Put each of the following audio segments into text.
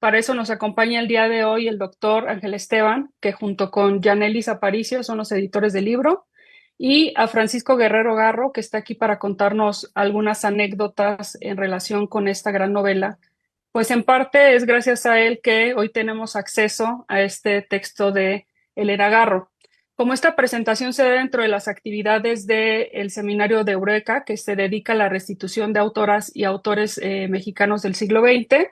Para eso nos acompaña el día de hoy el doctor Ángel Esteban, que junto con Yanelis Aparicio son los editores del libro, y a Francisco Guerrero Garro, que está aquí para contarnos algunas anécdotas en relación con esta gran novela. Pues en parte es gracias a él que hoy tenemos acceso a este texto de Elena Garro. Como esta presentación se da dentro de las actividades del Seminario de Eureka, que se dedica a la restitución de autoras y autores mexicanos del siglo XX,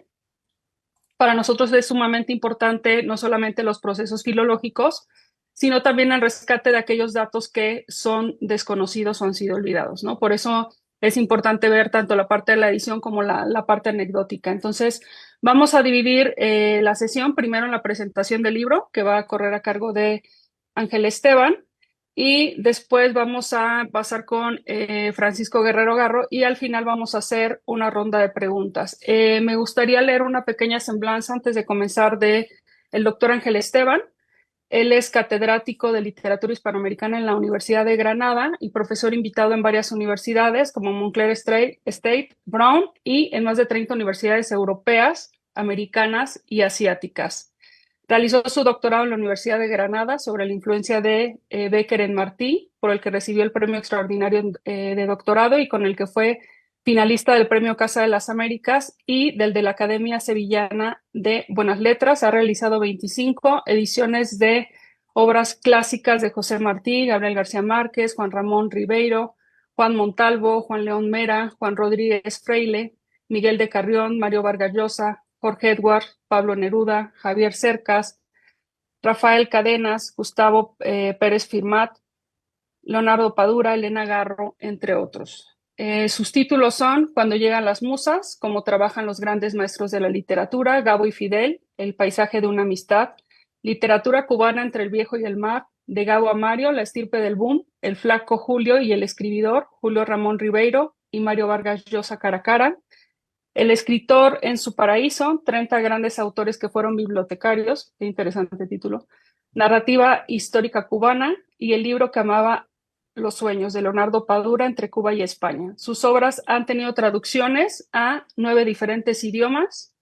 para nosotros es sumamente importante no solamente los procesos filológicos, sino también el rescate de aquellos datos que son desconocidos o han sido olvidados, ¿no? Por eso es importante ver tanto la parte de la edición como la parte anecdótica. Entonces, vamos a dividir la sesión primero en la presentación del libro, que va a correr a cargo de Ángel Esteban, y después vamos a pasar con Francisco Guerrero Garro y al final vamos a hacer una ronda de preguntas. Me gustaría leer una pequeña semblanza antes de comenzar de el doctor Ángel Esteban. Él es catedrático de literatura hispanoamericana en la Universidad de Granada y profesor invitado en varias universidades como Montclair State, Brown y en más de 30 universidades europeas, americanas y asiáticas. Realizó su doctorado en la Universidad de Granada sobre la influencia de Bécquer en Martí, por el que recibió el premio extraordinario de doctorado y con el que fue finalista del Premio Casa de las Américas y del de la Academia Sevillana de Buenas Letras. Ha realizado 25 ediciones de obras clásicas de José Martí, Gabriel García Márquez, Juan Ramón Ribeiro, Juan Montalvo, Juan León Mera, Juan Rodríguez Freile, Miguel de Carrión, Mario Vargas Llosa, Jorge Edward, Pablo Neruda, Javier Cercas, Rafael Cadenas, Gustavo Pérez Firmat, Leonardo Padura, Elena Garro, entre otros. Sus títulos son Cuando llegan las musas, Cómo trabajan los grandes maestros de la literatura, Gabo y Fidel, El paisaje de una amistad, Literatura cubana entre el viejo y el mar, de Gabo a Mario, La estirpe del boom, El flaco Julio y el escribidor, Julio Ramón Ribeiro y Mario Vargas Llosa cara a cara, El escritor en su paraíso, 30 grandes autores que fueron bibliotecarios, qué interesante título, Narrativa histórica cubana y el libro que amaba los sueños de Leonardo Padura entre Cuba y España. Sus obras han tenido traducciones a 9 diferentes idiomas.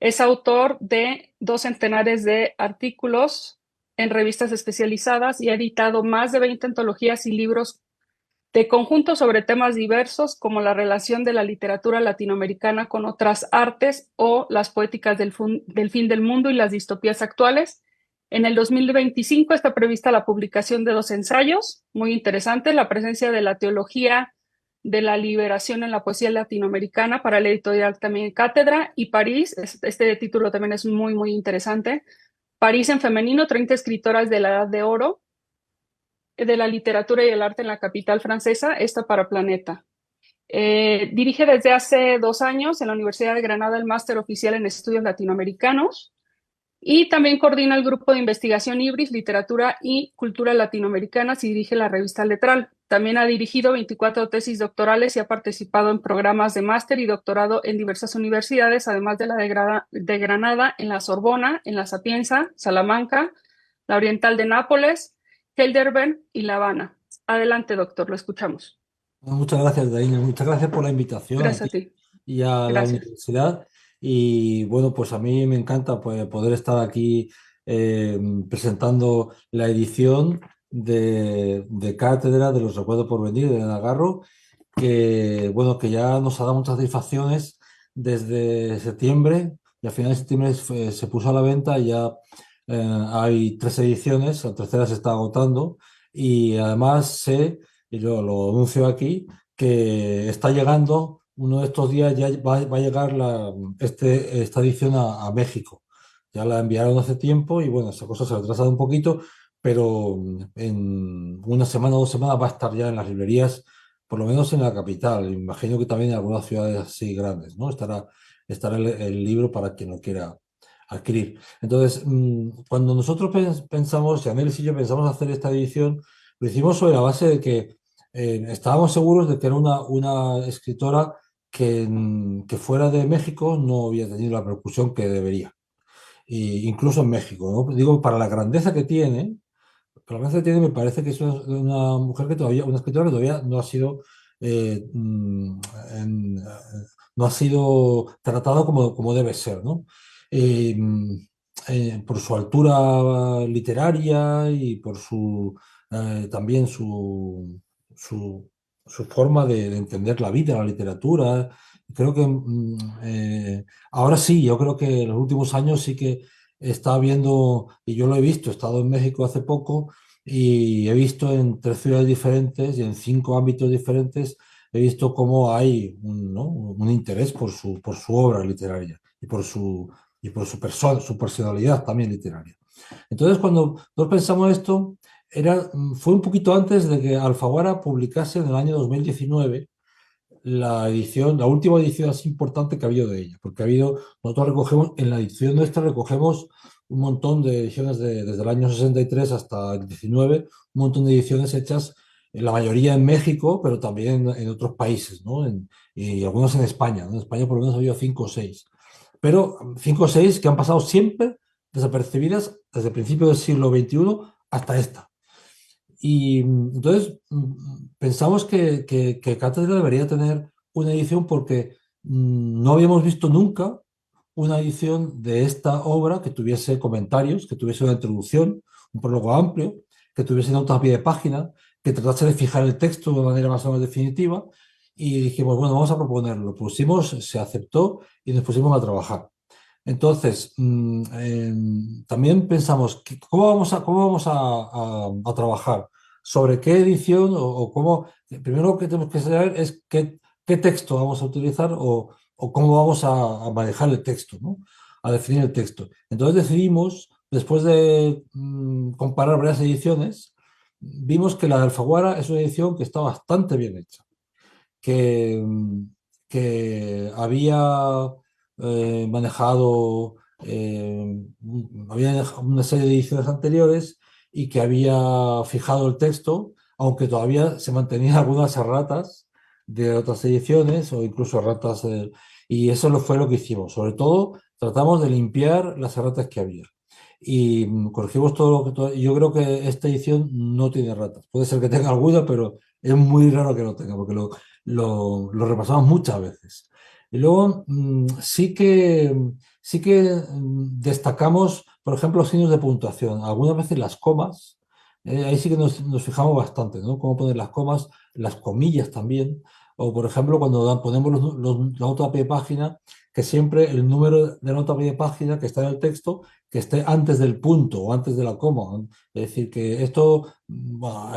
Es autor de 2 centenares de artículos en revistas especializadas y ha editado más de 20 antologías y libros de conjunto sobre temas diversos como la relación de la literatura latinoamericana con otras artes o las poéticas del fin del mundo y las distopías actuales. En el 2025 está prevista la publicación de 2 ensayos, muy interesantes, la presencia de la teología de la liberación en la poesía latinoamericana para la editorial también Cátedra y París, este título también es muy, muy interesante, París en femenino, 30 escritoras de la Edad de Oro, de la literatura y el arte en la capital francesa, esta para Planeta. Dirige desde hace 2 años en la Universidad de Granada el máster oficial en estudios latinoamericanos y también coordina el grupo de investigación IBRIS, Literatura y Cultura Latinoamericanas y dirige la revista Letral. También ha dirigido 24 tesis doctorales y ha participado en programas de máster y doctorado en diversas universidades, además de la de Granada, en la Sorbona, en la Sapienza, Salamanca, la Oriental de Nápoles, Heidelberg y La Habana. Adelante, doctor, lo escuchamos. Bueno, muchas gracias, Daina. Muchas gracias por la invitación a Gracias a ti ti. y a la Gracias. universidad. Y bueno, pues a mí me encanta pues, poder estar aquí eh, presentando la edición de Cátedra de los Recuerdos por Venir de Elena Garro, que bueno, que ya nos ha dado muchas satisfacciones desde septiembre. Y a finales de septiembre se puso a la venta y ya hay 3 ediciones, la tercera se está agotando. Y además sé, y yo lo anuncio aquí, que está llegando, uno de estos días ya va a llegar esta edición a México. Ya la enviaron hace tiempo y bueno, esa cosa se ha retrasado un poquito, pero en una semana o 2 semanas va a estar ya en las librerías, por lo menos en la capital. Imagino que también en algunas ciudades así grandes, ¿no? Estará el libro para quien lo quiera adquirir. Entonces, cuando nosotros pensamos, y Anelis y yo pensamos hacer esta edición, lo hicimos sobre la base de que estábamos seguros de que era una escritora que fuera de México no había tenido la repercusión que debería, incluso en México, ¿no? Digo, para la grandeza que tiene, para la grandeza que tiene, me parece que es una mujer que todavía, una escritora que todavía no ha sido, eh, mm, en- no ha sido tratado como debe ser, ¿no? eh, por su altura literaria y por también su, su forma de entender la vida, la literatura. Creo que ahora sí, yo creo que en los últimos años sí que está viendo, y yo lo he visto, he estado en México hace poco y he visto en 3 ciudades diferentes y en 5 ámbitos diferentes, he visto cómo hay ¿no? un interés por su obra literaria y por su persona, su personalidad también literaria. Entonces, cuando nosotros pensamos esto, fue un poquito antes de que Alfaguara publicase en el año 2019 la última edición así importante que ha habido de ella, porque nosotros recogemos, en la edición nuestra recogemos un montón de ediciones desde el año 63 hasta el 19, un montón de ediciones hechas, la mayoría en México, pero también en otros países, ¿no? Y algunos en España, ¿no? En España por lo menos ha habido 5 o 6, pero 5 o 6 que han pasado siempre desapercibidas desde el principio del siglo XXI hasta esta. Y entonces pensamos que Cátedra debería tener una edición porque no habíamos visto nunca una edición de esta obra que tuviese comentarios, que tuviese una introducción, un prólogo amplio, que tuviese notas a pie de página, que tratase de fijar el texto de manera más o menos definitiva. Y dijimos, bueno, vamos a proponerlo. Lo pusimos, se aceptó y nos pusimos a trabajar. Entonces, también pensamos, ¿cómo vamos a trabajar? ¿Sobre qué edición o cómo? Primero lo que tenemos que saber es qué texto vamos a utilizar o cómo vamos a manejar el texto, ¿no? A definir el texto. Entonces decidimos, después de comparar varias ediciones, vimos que la de Alfaguara es una edición que está bastante bien hecha, que, que había manejado, había una serie de ediciones anteriores y que había fijado el texto, aunque todavía se mantenían algunas erratas de otras ediciones o incluso erratas, y eso fue lo que hicimos. Sobre todo, tratamos de limpiar las erratas que había. Y corregimos todo lo que... yo creo que esta edición no tiene erratas. Puede ser que tenga alguna, pero es muy raro que lo tenga, porque lo repasamos muchas veces. Y luego sí que destacamos, por ejemplo, los signos de puntuación. Algunas veces las comas, ahí sí que nos fijamos bastante, ¿no? Cómo poner las comas, las comillas también. O, por ejemplo, cuando ponemos la nota a pie de página, que siempre el número de nota a pie de página que está en el texto, que esté antes del punto o antes de la coma, ¿no? Es decir, que esto, bueno,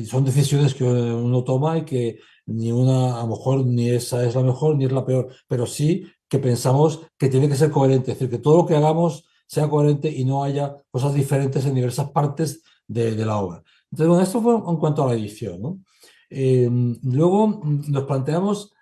son decisiones que uno toma y que ni una, a lo mejor ni esa es la mejor ni es la peor, pero sí que pensamos que tiene que ser coherente, es decir, que todo lo que hagamos sea coherente y no haya cosas diferentes en diversas partes de la obra. Entonces, bueno, esto fue en cuanto a la edición, ¿no? Luego nos planteamos,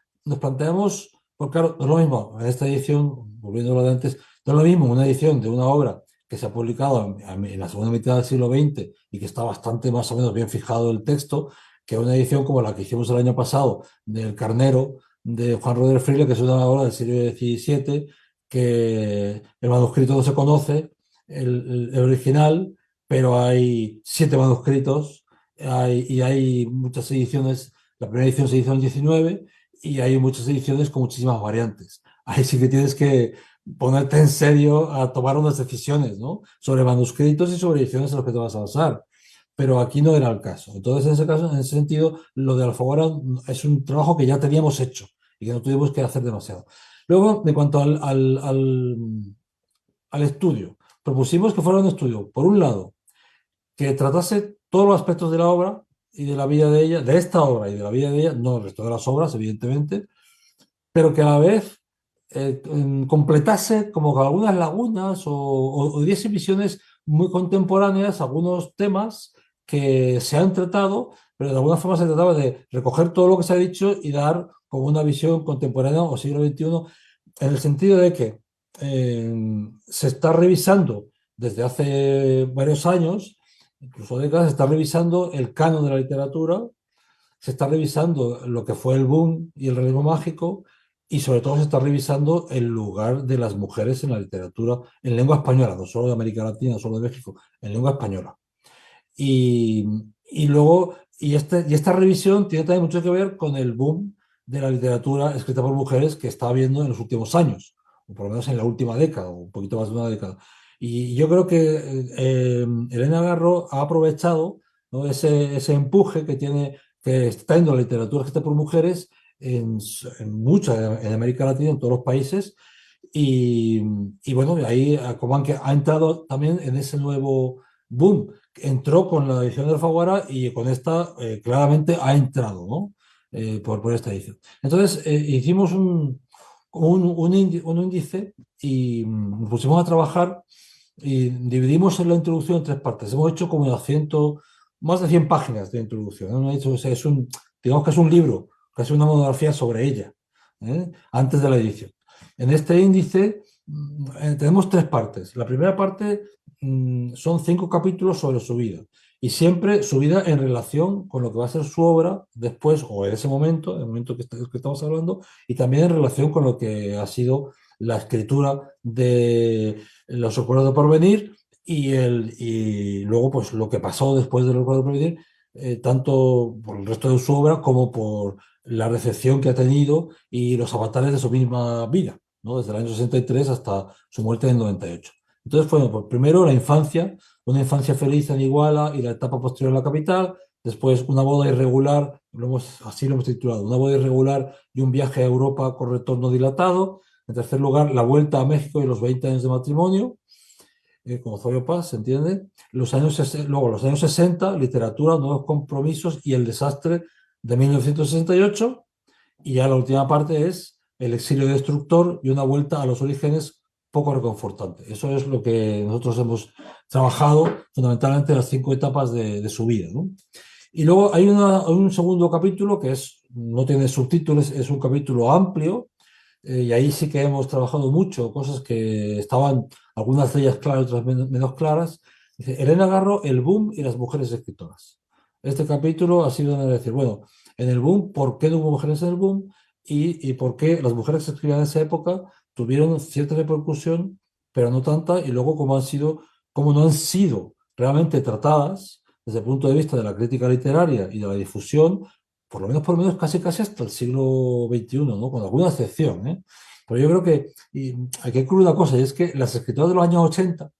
porque claro, no es lo mismo en esta edición, volviendo a lo de antes, no es lo mismo una edición de una obra que se ha publicado en la segunda mitad del siglo XX y que está bastante más o menos bien fijado el texto, que una edición como la que hicimos el año pasado del Carnero de Juan Rodríguez Freire, que es una obra del siglo XVII, que el manuscrito no se conoce, el original, pero hay 7 manuscritos y hay muchas ediciones. La primera edición se hizo en el 19 y hay muchas ediciones con muchísimas variantes. Ahí sí que tienes que ponerte en serio a tomar unas decisiones, ¿no? Sobre manuscritos y sobre ediciones en las que te vas a basar, pero aquí no era el caso. Entonces, en ese caso, en ese sentido, lo de Alfaguara es un trabajo que ya teníamos hecho y que no tuvimos que hacer demasiado. Luego, en cuanto al estudio, propusimos que fuera un estudio, por un lado, que tratase todos los aspectos de la obra y de la vida de ella, de esta obra y de la vida de ella, no el resto de las obras, evidentemente, pero que a la vez completase como que algunas lagunas o diese visiones muy contemporáneas, algunos temas que se han tratado, pero de alguna forma se trataba de recoger todo lo que se ha dicho y dar como una visión contemporánea o siglo XXI, en el sentido de que se está revisando desde hace varios años, incluso décadas, se está revisando el canon de la literatura, se está revisando lo que fue el boom y el realismo mágico, y sobre todo se está revisando el lugar de las mujeres en la literatura en lengua española, no solo de América Latina, no solo de México, en lengua española. Y, y esta revisión tiene también mucho que ver con el boom de la literatura escrita por mujeres que está habiendo en los últimos años. o por lo menos en la última década, o un poquito más de una década. Y yo creo que Elena Garro ha aprovechado, ¿no?, ese empuje que tiene, que está en la literatura escrita por mujeres en mucha, en América Latina, en todos los países, y, y bueno, ahí como ha entrado también en ese nuevo boom. Entró con la edición de Alfaguara y con esta claramente ha entrado, ¿no? Por esta edición. Entonces hicimos un índice y nos pusimos a trabajar y dividimos en la introducción en tres partes. Hemos hecho como más de 100 páginas de introducción, ¿no? O sea, digamos que es un libro, casi una monografía sobre ella, antes de la edición. En este índice tenemos tres partes. La primera parte son 5 capítulos sobre su vida y siempre su vida en relación con lo que va a ser su obra después o en ese momento, en el momento que estamos hablando, y también en relación con lo que ha sido la escritura de Los recuerdos de porvenir y luego pues lo que pasó después de Los recuerdos de porvenir, tanto por el resto de su obra como por la recepción que ha tenido y los avatares de su misma vida, ¿no? Desde el año 63 hasta su muerte en el 98. Entonces, bueno, pues primero la infancia, una infancia feliz en Iguala y la etapa posterior en la capital, después una boda irregular, así lo hemos titulado, una boda irregular y un viaje a Europa con retorno dilatado. En tercer lugar, la vuelta a México y los 20 años de matrimonio, con Osorio Paz, ¿se entiende? Luego, los años 60, literatura, nuevos compromisos y el desastre de 1968. Y ya la última parte es el exilio destructor y una vuelta a los orígenes poco reconfortante. Eso es lo que nosotros hemos trabajado fundamentalmente en las 5 etapas de su vida, ¿no? Y luego hay un segundo capítulo que no tiene subtítulos, es un capítulo amplio, y ahí sí que hemos trabajado mucho, cosas que estaban, algunas de ellas claras, otras menos claras. Dice, Elena Garro, el boom y las mujeres escritoras. Este capítulo ha sido de decir, bueno, en el boom, ¿por qué no hubo mujeres en el boom? Y por qué las mujeres que escribían en esa época tuvieron cierta repercusión, pero no tanta, y luego cómo no han sido realmente tratadas desde el punto de vista de la crítica literaria y de la difusión, por lo menos casi hasta el siglo XXI, ¿no? Con alguna excepción, ¿eh? Pero yo creo que hay que incluir una cosa, y es que las escritoras de los años 80,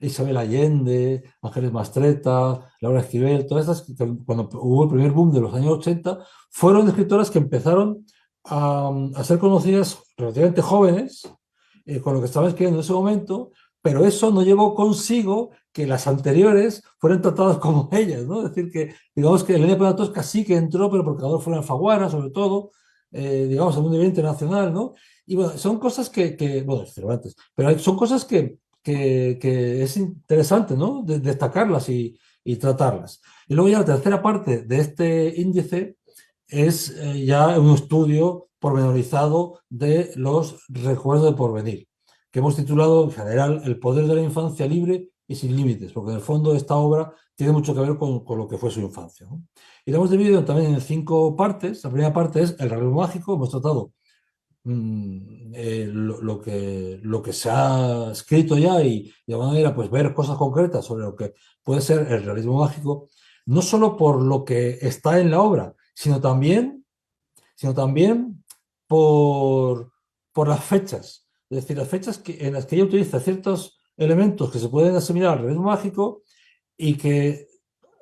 Isabel Allende, Ángeles Mastretta, Laura Esquivel, todas estas, cuando hubo el primer boom de los años 80, fueron escritoras que empezaron a ser conocidas relativamente jóvenes, con lo que estaban escribiendo en ese momento, pero eso no llevó consigo que las anteriores fueran tratadas como ellas, ¿no? Es decir, que digamos que Elena Poniatowska sí que entró, pero porque Adolfo Alfaguara, sobre todo, digamos, a un nivel internacional, ¿no? Y bueno, son cosas bueno, Cervantes, pero son cosas que es interesante, ¿no? Destacarlas y tratarlas. Y luego ya la tercera parte de este índice es ya un estudio pormenorizado de los recuerdos de porvenir, que hemos titulado en general El poder de la infancia libre y sin límites, porque en el fondo esta obra tiene mucho que ver con lo que fue su infancia, ¿no? Y la hemos dividido también en 5 partes. La primera parte es el realismo mágico. Hemos tratado lo que se ha escrito ya y de alguna manera pues ver cosas concretas sobre lo que puede ser el realismo mágico, no solo por lo que está en la obra, sino también por, por las fechas. Es decir, las fechas en las que ella utiliza ciertos elementos que se pueden asimilar al realismo mágico y que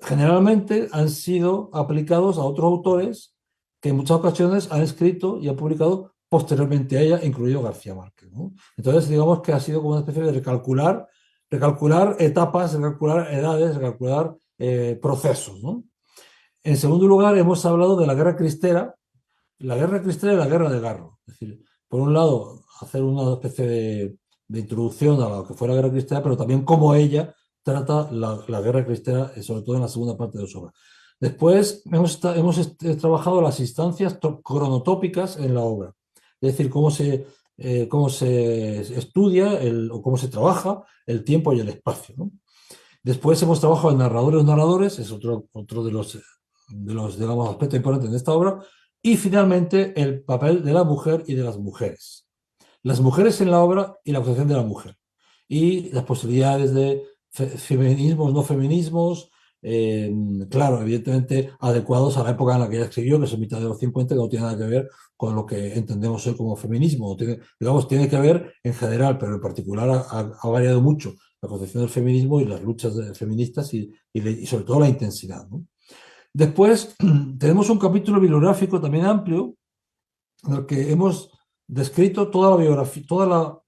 generalmente han sido aplicados a otros autores que en muchas ocasiones han escrito y han publicado posteriormente a ella, incluido García Márquez, ¿no? Entonces, digamos que ha sido como una especie de recalcular etapas, recalcular edades, recalcular procesos, ¿no? En segundo lugar, hemos hablado de la guerra cristera y la guerra de Garro. Es decir, por un lado, hacer una especie de introducción a lo que fue la guerra cristera, pero también cómo ella trata la guerra cristera, sobre todo en la segunda parte de su obra. Después hemos trabajado las instancias cronotópicas en la obra, es decir, cómo se estudia o cómo se trabaja el tiempo y el espacio, ¿no? Después hemos trabajado en narradores, es otro de los, digamos, aspectos importantes de esta obra. Y finalmente, el papel de la mujer y de las mujeres. Las mujeres en la obra y la actuación de la mujer. Y las posibilidades de feminismos, no feminismos, claro, evidentemente adecuados a la época en la que ella escribió, que es mitad de los 50, que no tiene nada que ver con lo que entendemos hoy como feminismo. Tiene, digamos, tiene que ver en general, pero en particular ha variado mucho la concepción del feminismo y las luchas feministas y sobre todo la intensidad, ¿no? Después tenemos un capítulo bibliográfico también amplio en el que hemos descrito toda la biografía, toda la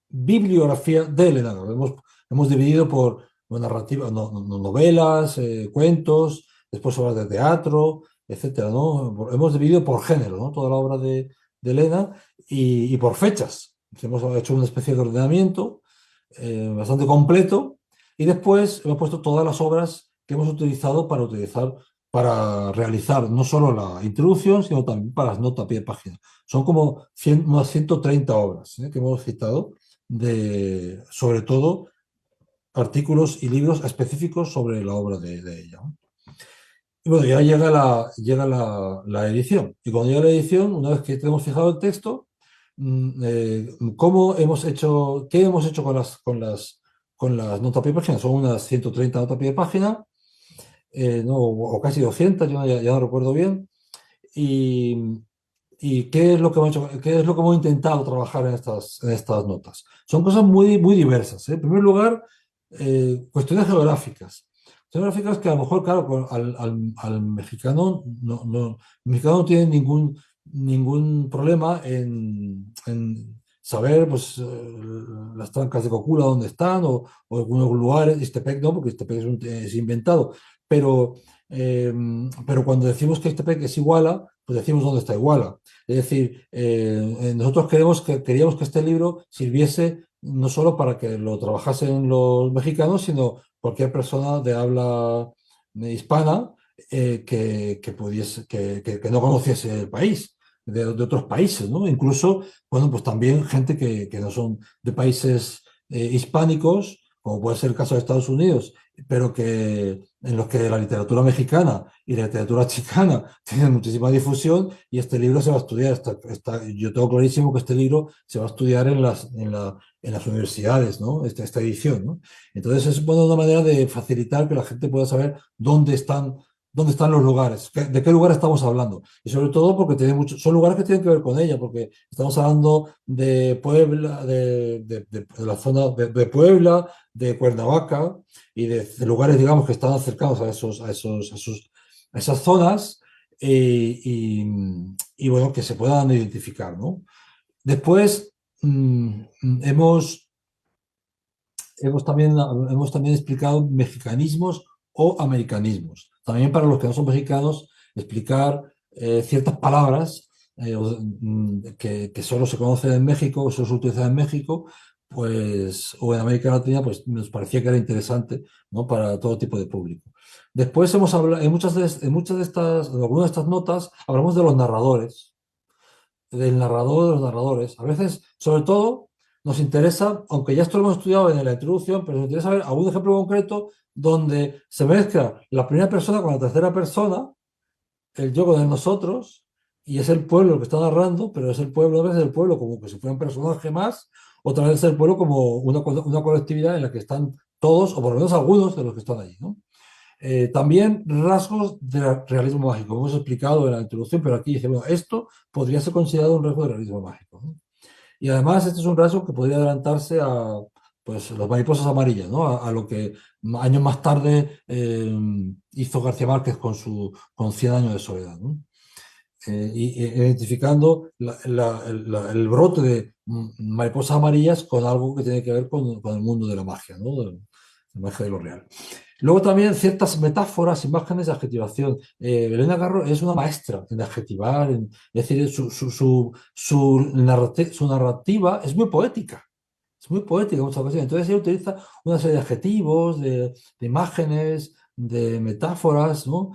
bibliografía de Elena Garro. Hemos dividido por narrativa, novelas, cuentos, después obras de teatro, etcétera, ¿no? Hemos dividido por género, ¿no? Toda la obra de Elena y por fechas. Hemos hecho una especie de ordenamiento bastante completo y después hemos puesto todas las obras que hemos utilizado para realizar no solo la introducción, sino también para las notas a pie de página. Son como unas 130 obras que hemos citado, sobre todo artículos y libros específicos sobre la obra de ella, ¿no? Y bueno, ya llega la edición. Y cuando llega la edición, una vez que tenemos fijado el texto, ¿qué hemos hecho con las notas a pie de página? Son unas 130 notas a pie de página, no, o casi 200, yo ya no recuerdo bien. Y, qué es lo que hemos hecho, qué es lo que hemos intentado trabajar en estas notas. Son cosas muy, muy diversas, ¿eh? En primer lugar, cuestiones geográficas. Geográficas que a lo mejor, claro, al mexicano el mexicano no tiene ningún problema en saber pues, las trancas de Cocula dónde están o algunos lugares. Ixtepec no, porque Ixtepec es inventado. Pero, pero cuando decimos que Ixtepec es Iguala, pues decimos dónde está Iguala. Es decir, nosotros queríamos que este libro sirviese no solo para que lo trabajasen los mexicanos, sino cualquier persona de habla hispana que no conociese el país, de otros países, ¿no? Incluso, bueno, pues también gente que no son de países hispánicos, como puede ser el caso de Estados Unidos, pero en los que la literatura mexicana y la literatura chicana tienen muchísima difusión y este libro se va a estudiar. Yo tengo clarísimo que este libro se va a estudiar en las universidades, ¿no? Esta edición, ¿no? Entonces es bueno, una manera de facilitar que la gente pueda saber dónde están los lugares, de qué lugar estamos hablando. Y sobre todo porque son lugares que tienen que ver con ella, porque estamos hablando de Puebla, de la zona de Puebla, de Cuernavaca y de lugares, digamos, que están cercanos a esas zonas y, bueno, que se puedan identificar, ¿no? Después, hemos hemos también explicado mexicanismos o americanismos. También para los que no son mexicanos, explicar ciertas palabras que solo se conocen en México, o solo se utilizan en México, pues, o en América Latina, pues nos parecía que era interesante, ¿no? Para todo tipo de público. Después hemos hablado, en algunas de estas notas, hablamos de los narradores, del narrador de los narradores. A veces, sobre todo, nos interesa, aunque ya esto lo hemos estudiado en la introducción, pero nos interesa ver algún ejemplo concreto donde se mezcla la primera persona con la tercera persona, el yo con el nosotros, y es el pueblo el que está narrando, pero es el pueblo, a veces el pueblo como que si fuera un personaje más, otra vez es el pueblo como una colectividad en la que están todos, o por lo menos algunos de los que están allí, ¿no? También rasgos de realismo mágico, hemos explicado en la introducción, pero aquí dice, bueno, esto podría ser considerado un rasgo de realismo mágico, ¿no? Y además este es un rasgo que podría adelantarse a pues, las mariposas amarillas, ¿no? A lo que años más tarde hizo García Márquez con 100 años de soledad, ¿no? Identificando el brote de mariposas amarillas con algo que tiene que ver con el mundo de la magia, ¿no? De la magia de lo real. Luego también ciertas metáforas, imágenes de adjetivación. Elena Garro es una maestra en adjetivar, es decir, su narrativa es muy poética. Es muy poética en muchas ocasiones. Entonces ella utiliza una serie de adjetivos, de imágenes, de metáforas, ¿no?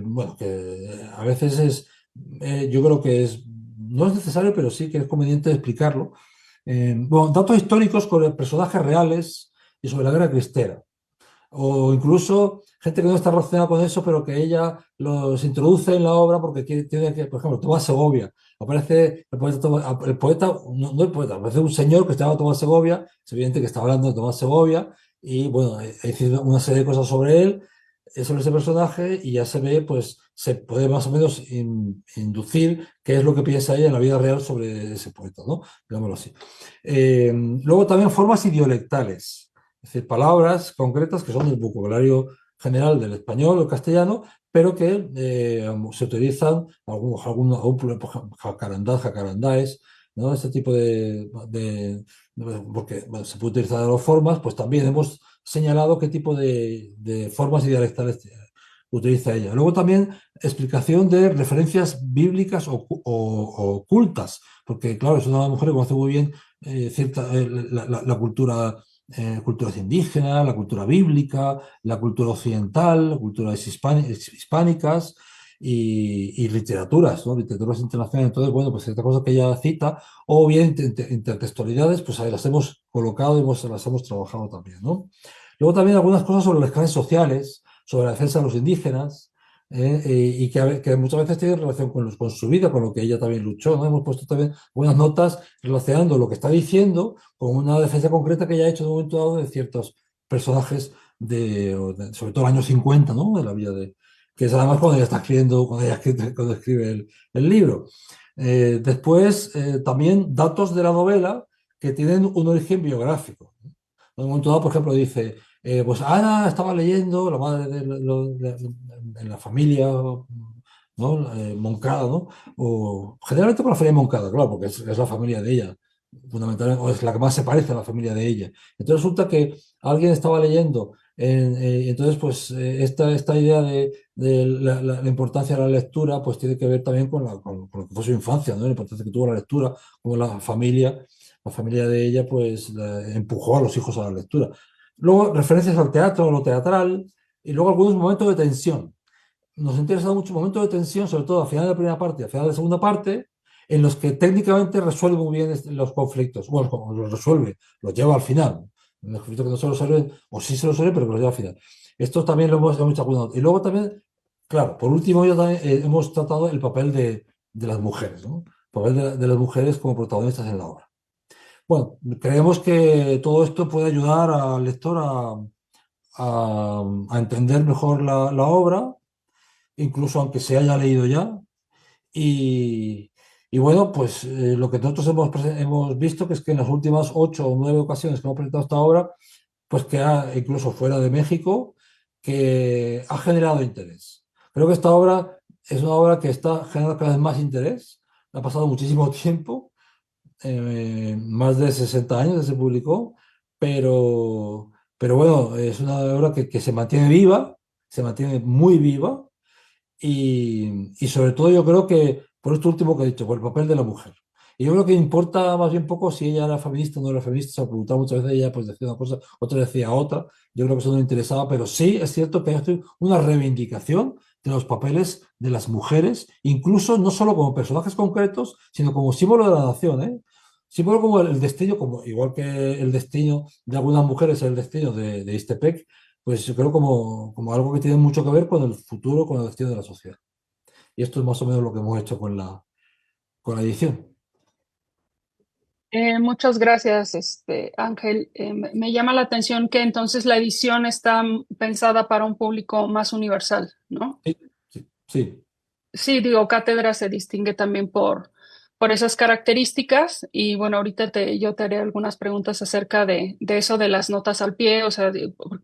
Bueno, que a veces yo creo que no es necesario, pero sí que es conveniente explicarlo. Bueno, datos históricos con personajes reales y sobre la guerra cristera o incluso gente que no está relacionada con eso, pero que ella los introduce en la obra porque tiene que, por ejemplo, Tomás Segovia. Aparece el poeta, no el poeta, aparece un señor que se llama Tomás Segovia, es evidente que está hablando de Tomás Segovia, y bueno, he hecho una serie de cosas sobre él, sobre ese personaje, y ya se ve, pues se puede más o menos inducir qué es lo que piensa ella en la vida real sobre ese poeta, ¿no? Digámoslo así. Luego también formas idiolectales, es decir, palabras concretas que son del vocabulario general del español o castellano, pero que se utilizan por ejemplo, jacarandás, jacarandáes, ¿no? Este tipo porque bueno, se puede utilizar de dos formas, pues también hemos señalado qué tipo de formas dialectales utiliza ella. Luego también explicación de referencias bíblicas o ocultas, porque claro, es una mujer que conoce muy bien la cultura, culturas indígenas, la cultura bíblica, la cultura occidental, culturas hispánicas y literaturas, ¿no? Literaturas internacionales. Entonces, bueno, pues esta cosa que ella cita, o bien intertextualidades, pues ahí las hemos colocado y las hemos trabajado también, ¿no? Luego también algunas cosas sobre las clases sociales, sobre la defensa de los indígenas, y que muchas veces tienen relación con su vida, con lo que ella también luchó, ¿no? Hemos puesto también unas notas relacionando lo que está diciendo con una defensa concreta que ella ha hecho en un momento dado de ciertos personajes sobre todo el año 50, ¿no? De la vida que es además cuando ella está escribiendo, cuando escribe el libro. Después, también datos de la novela que tienen un origen biográfico. En un momento dado, por ejemplo, dice, pues Ana estaba leyendo, la madre de la familia, ¿no? Moncada, ¿no? O generalmente con la familia Moncada, claro, porque es la familia de ella, fundamentalmente, o es la que más se parece a la familia de ella. Entonces resulta que alguien estaba leyendo, entonces pues esta idea de la importancia de la lectura, pues tiene que ver también con lo que fue su infancia, ¿no? La importancia que tuvo la lectura, como la familia de ella, pues empujó a los hijos a la lectura. Luego, referencias al teatro, a lo teatral, y luego algunos momentos de tensión. Nos interesa mucho momentos de tensión, sobre todo al final de la primera parte y al final de la segunda parte, en los que técnicamente resuelve muy bien los conflictos. Bueno, los resuelve, los lleva al final. Los conflictos que no se los resuelven, o sí se los resuelve, pero que los lleva al final. Esto también lo hemos hecho alguna nota. Y luego también, claro, por último, yo también, hemos tratado el papel de las mujeres, ¿no? El papel de las mujeres como protagonistas en la obra. Bueno, creemos que todo esto puede ayudar al lector a entender mejor la obra, incluso aunque se haya leído ya. Y, y bueno, pues lo que nosotros hemos visto que es que en las últimas 8 o 9 ocasiones que hemos presentado esta obra, pues que incluso fuera de México, que ha generado interés. Creo que esta obra es una obra que está generando cada vez más interés. Ha pasado muchísimo tiempo, más de 60 años desde que se publicó, pero bueno, es una obra que se mantiene viva, se mantiene muy viva, y sobre todo yo creo que, por esto último que he dicho, por el papel de la mujer. Y yo creo que importa más bien poco si ella era feminista o no era feminista, se ha preguntado muchas veces, ella pues decía una cosa, otra decía otra, yo creo que eso no le interesaba, pero sí es cierto que hay una reivindicación de los papeles de las mujeres, incluso no solo como personajes concretos, sino como símbolo de la nación, ¿eh? Símbolo como el destino, como, igual que el destino de algunas mujeres es el destino de Istepec, pues yo creo como algo que tiene mucho que ver con el futuro, con el destino de la sociedad. Y esto es más o menos lo que hemos hecho con la edición. Muchas gracias, Ángel. Me llama la atención que entonces la edición está pensada para un público más universal, ¿no? Sí, sí, sí. Sí, digo, Cátedra se distingue también por esas características y bueno, ahorita yo te haré algunas preguntas acerca de eso de las notas al pie, o sea,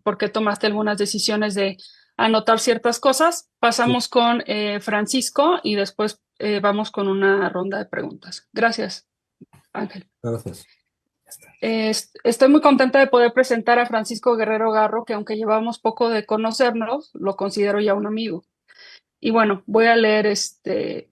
por qué tomaste algunas decisiones de anotar ciertas cosas. Sí, Pasamos con Francisco y después vamos con una ronda de preguntas. Gracias, Ángel. gracias. Estoy muy contenta de poder presentar a Francisco Guerrero Garro, que aunque llevamos poco de conocernos, lo considero ya un amigo. Y bueno, voy a leer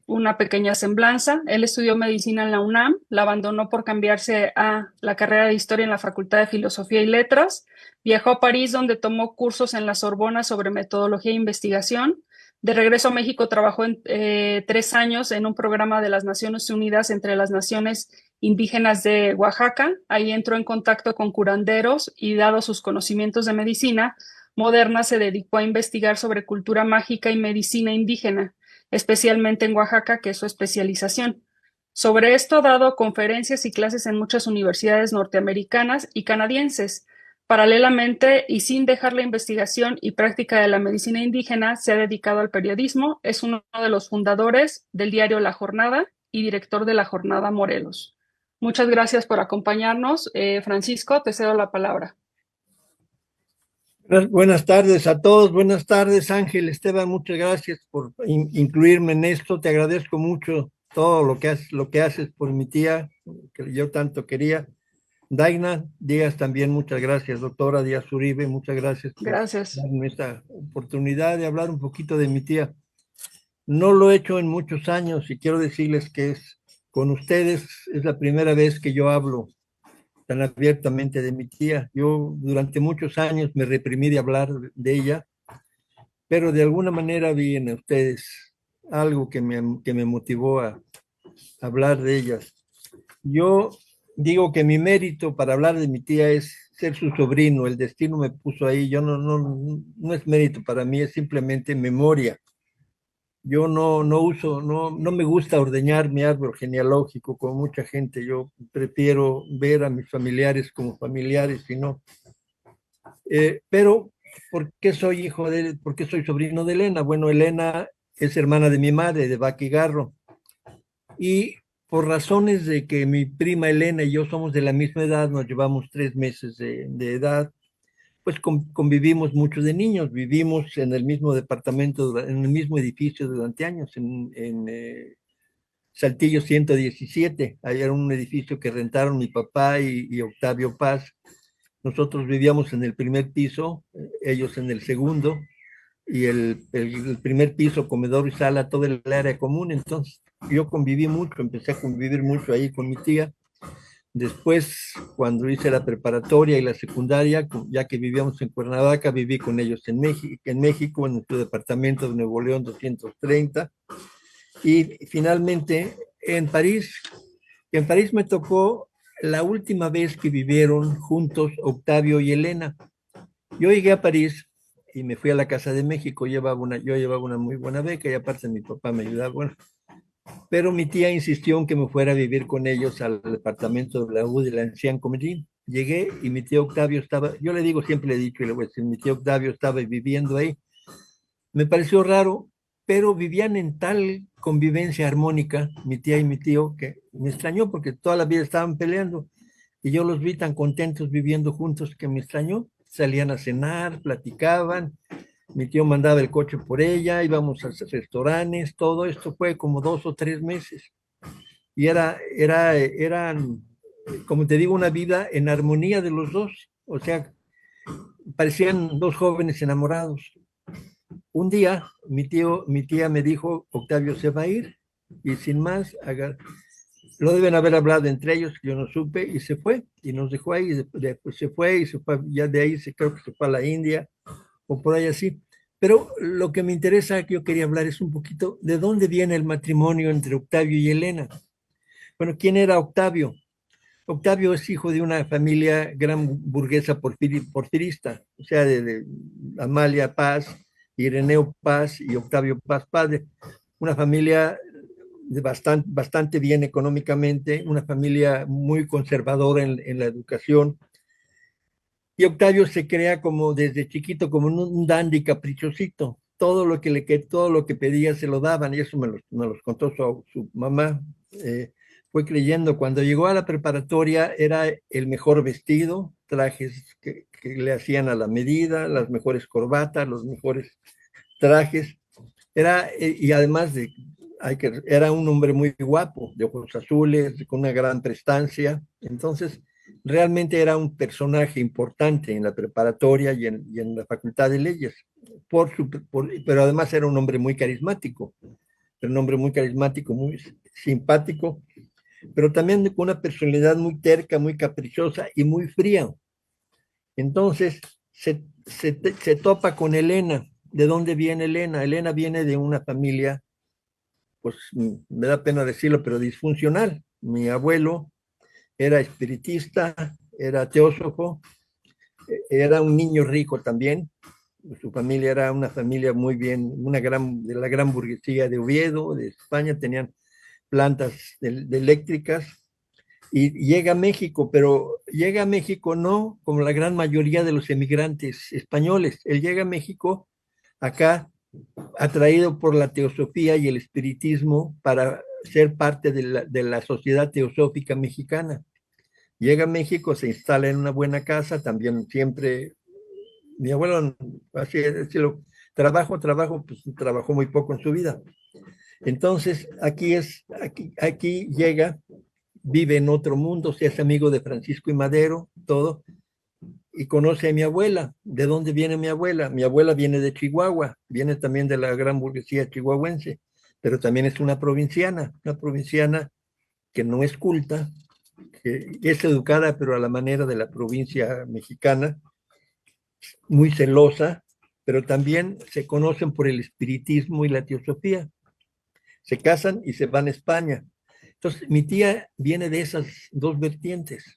una pequeña semblanza. Él estudió medicina en la UNAM, la abandonó por cambiarse a la carrera de historia en la Facultad de Filosofía y Letras. Viajó a París, donde tomó cursos en la Sorbona sobre metodología e investigación. De regreso a México, trabajó 3 años en un programa de las Naciones Unidas entre las naciones indígenas de Oaxaca. Ahí entró en contacto con curanderos y, dado sus conocimientos de medicina moderna, se dedicó a investigar sobre cultura mágica y medicina indígena, especialmente en Oaxaca, que es su especialización. Sobre esto ha dado conferencias y clases en muchas universidades norteamericanas y canadienses. Paralelamente y sin dejar la investigación y práctica de la medicina indígena, se ha dedicado al periodismo. Es uno de los fundadores del diario La Jornada y director de La Jornada Morelos. Muchas gracias por acompañarnos. Francisco, te cedo la palabra. Buenas tardes a todos, buenas tardes Ángel, Esteban, muchas gracias por incluirme en esto, te agradezco mucho todo lo que haces por mi tía, que yo tanto quería. Daina Díaz también, muchas gracias, doctora Díaz Uribe, muchas gracias por Gracias. darme esta oportunidad de hablar un poquito de mi tía. No lo he hecho en muchos años y quiero decirles que con ustedes es la primera vez que yo hablo tan abiertamente de mi tía. Yo durante muchos años me reprimí de hablar de ella, pero de alguna manera vi en ustedes algo que me motivó a hablar de ellas. Yo digo que mi mérito para hablar de mi tía es ser su sobrino, el destino me puso ahí, yo no es mérito para mí, es simplemente memoria. Yo no me gusta ordeñar mi árbol genealógico como mucha gente, yo prefiero ver a mis familiares como familiares y no. Pero, ¿por qué soy por qué soy sobrino de Elena? Bueno, Elena es hermana de mi madre, de Vaki Garro, y por razones de que mi prima Elena y yo somos de la misma edad, nos llevamos 3 meses de edad, pues convivimos mucho de niños, vivimos en el mismo departamento, en el mismo edificio durante años, en Saltillo 117. Ahí era un edificio que rentaron mi papá y Octavio Paz. Nosotros vivíamos en el primer piso, ellos en el segundo, y el primer piso, comedor y sala, todo el área común. Entonces yo conviví mucho, empecé a convivir mucho ahí con mi tía. Después, cuando hice la preparatoria y la secundaria, ya que vivíamos en Cuernavaca, viví con ellos en México, en nuestro departamento de Nuevo León 230. Y finalmente en París. En París me tocó la última vez que vivieron juntos Octavio y Elena. Yo llegué a París y me fui a la Casa de México. Yo llevaba una muy buena beca y aparte mi papá me ayudaba. Bueno, pero mi tía insistió en que me fuera a vivir con ellos al departamento de la U de la Ancien Comedín. Llegué y mi tío Octavio estaba, yo le digo, siempre le he dicho y le voy a decir, mi tío Octavio estaba viviendo ahí. Me pareció raro, pero vivían en tal convivencia armónica, mi tía y mi tío, que me extrañó porque toda la vida estaban peleando y yo los vi tan contentos viviendo juntos que me extrañó. Salían a cenar, platicaban, mi tío mandaba el coche por ella, íbamos a restaurantes, todo esto fue como 2 o 3 meses. Y eran, como te digo, una vida en armonía de los dos. O sea, parecían dos jóvenes enamorados. Un día, mi tía me dijo, Octavio se va a ir, y sin más, lo deben haber hablado entre ellos, yo no supe, y se fue, y nos dejó ahí, después se fue, y se fue, ya de ahí creo que se fue a la India, o por ahí así. Pero lo que me interesa, que yo quería hablar, es un poquito de dónde viene el matrimonio entre Octavio y Elena. Bueno, ¿quién era Octavio? Octavio es hijo de una familia gran burguesa porfirista, o sea, de Amalia Paz, Ireneo Paz y Octavio Paz padre. Una familia bastante bien económicamente, una familia muy conservadora en la educación. Y Octavio se crea como desde chiquito como un dandy caprichosito. Todo lo que pedía se lo daban, y eso me los contó su mamá. Fue creyendo. Cuando llegó a la preparatoria era el mejor vestido, trajes que le hacían a la medida, las mejores corbatas, los mejores trajes. Y además era un hombre muy guapo, de ojos azules, con una gran prestancia. Entonces, realmente era un personaje importante en la preparatoria y en la Facultad de Leyes, pero además era un hombre muy carismático, muy simpático, pero también con una personalidad muy terca, muy caprichosa y muy fría. Entonces se topa con Elena. ¿De dónde viene Elena? Elena viene de una familia, pues me da pena decirlo, pero disfuncional. Mi abuelo era espiritista, era teósofo, era un niño rico también. Su familia era una familia muy bien, de la gran burguesía de Oviedo, de España, tenían plantas de eléctricas. y llega a México, pero llega a México no como la gran mayoría de los emigrantes españoles. Él llega a México acá atraído por la teosofía y el espiritismo para ser parte de la sociedad teosófica mexicana. Llega a México, se instala en una buena casa, también siempre, mi abuelo, así trabajo, pues trabajó muy poco en su vida. Entonces, aquí llega, vive en otro mundo, se hace amigo de Francisco y Madero, todo, y conoce a mi abuela. ¿De dónde viene mi abuela? Mi abuela viene de Chihuahua, viene también de la gran burguesía chihuahuense, pero también es una provinciana que no es culta, que es educada, pero a la manera de la provincia mexicana, muy celosa, pero también se conocen por el espiritismo y la teosofía. Se casan y se van a España. Entonces, mi tía viene de esas dos vertientes.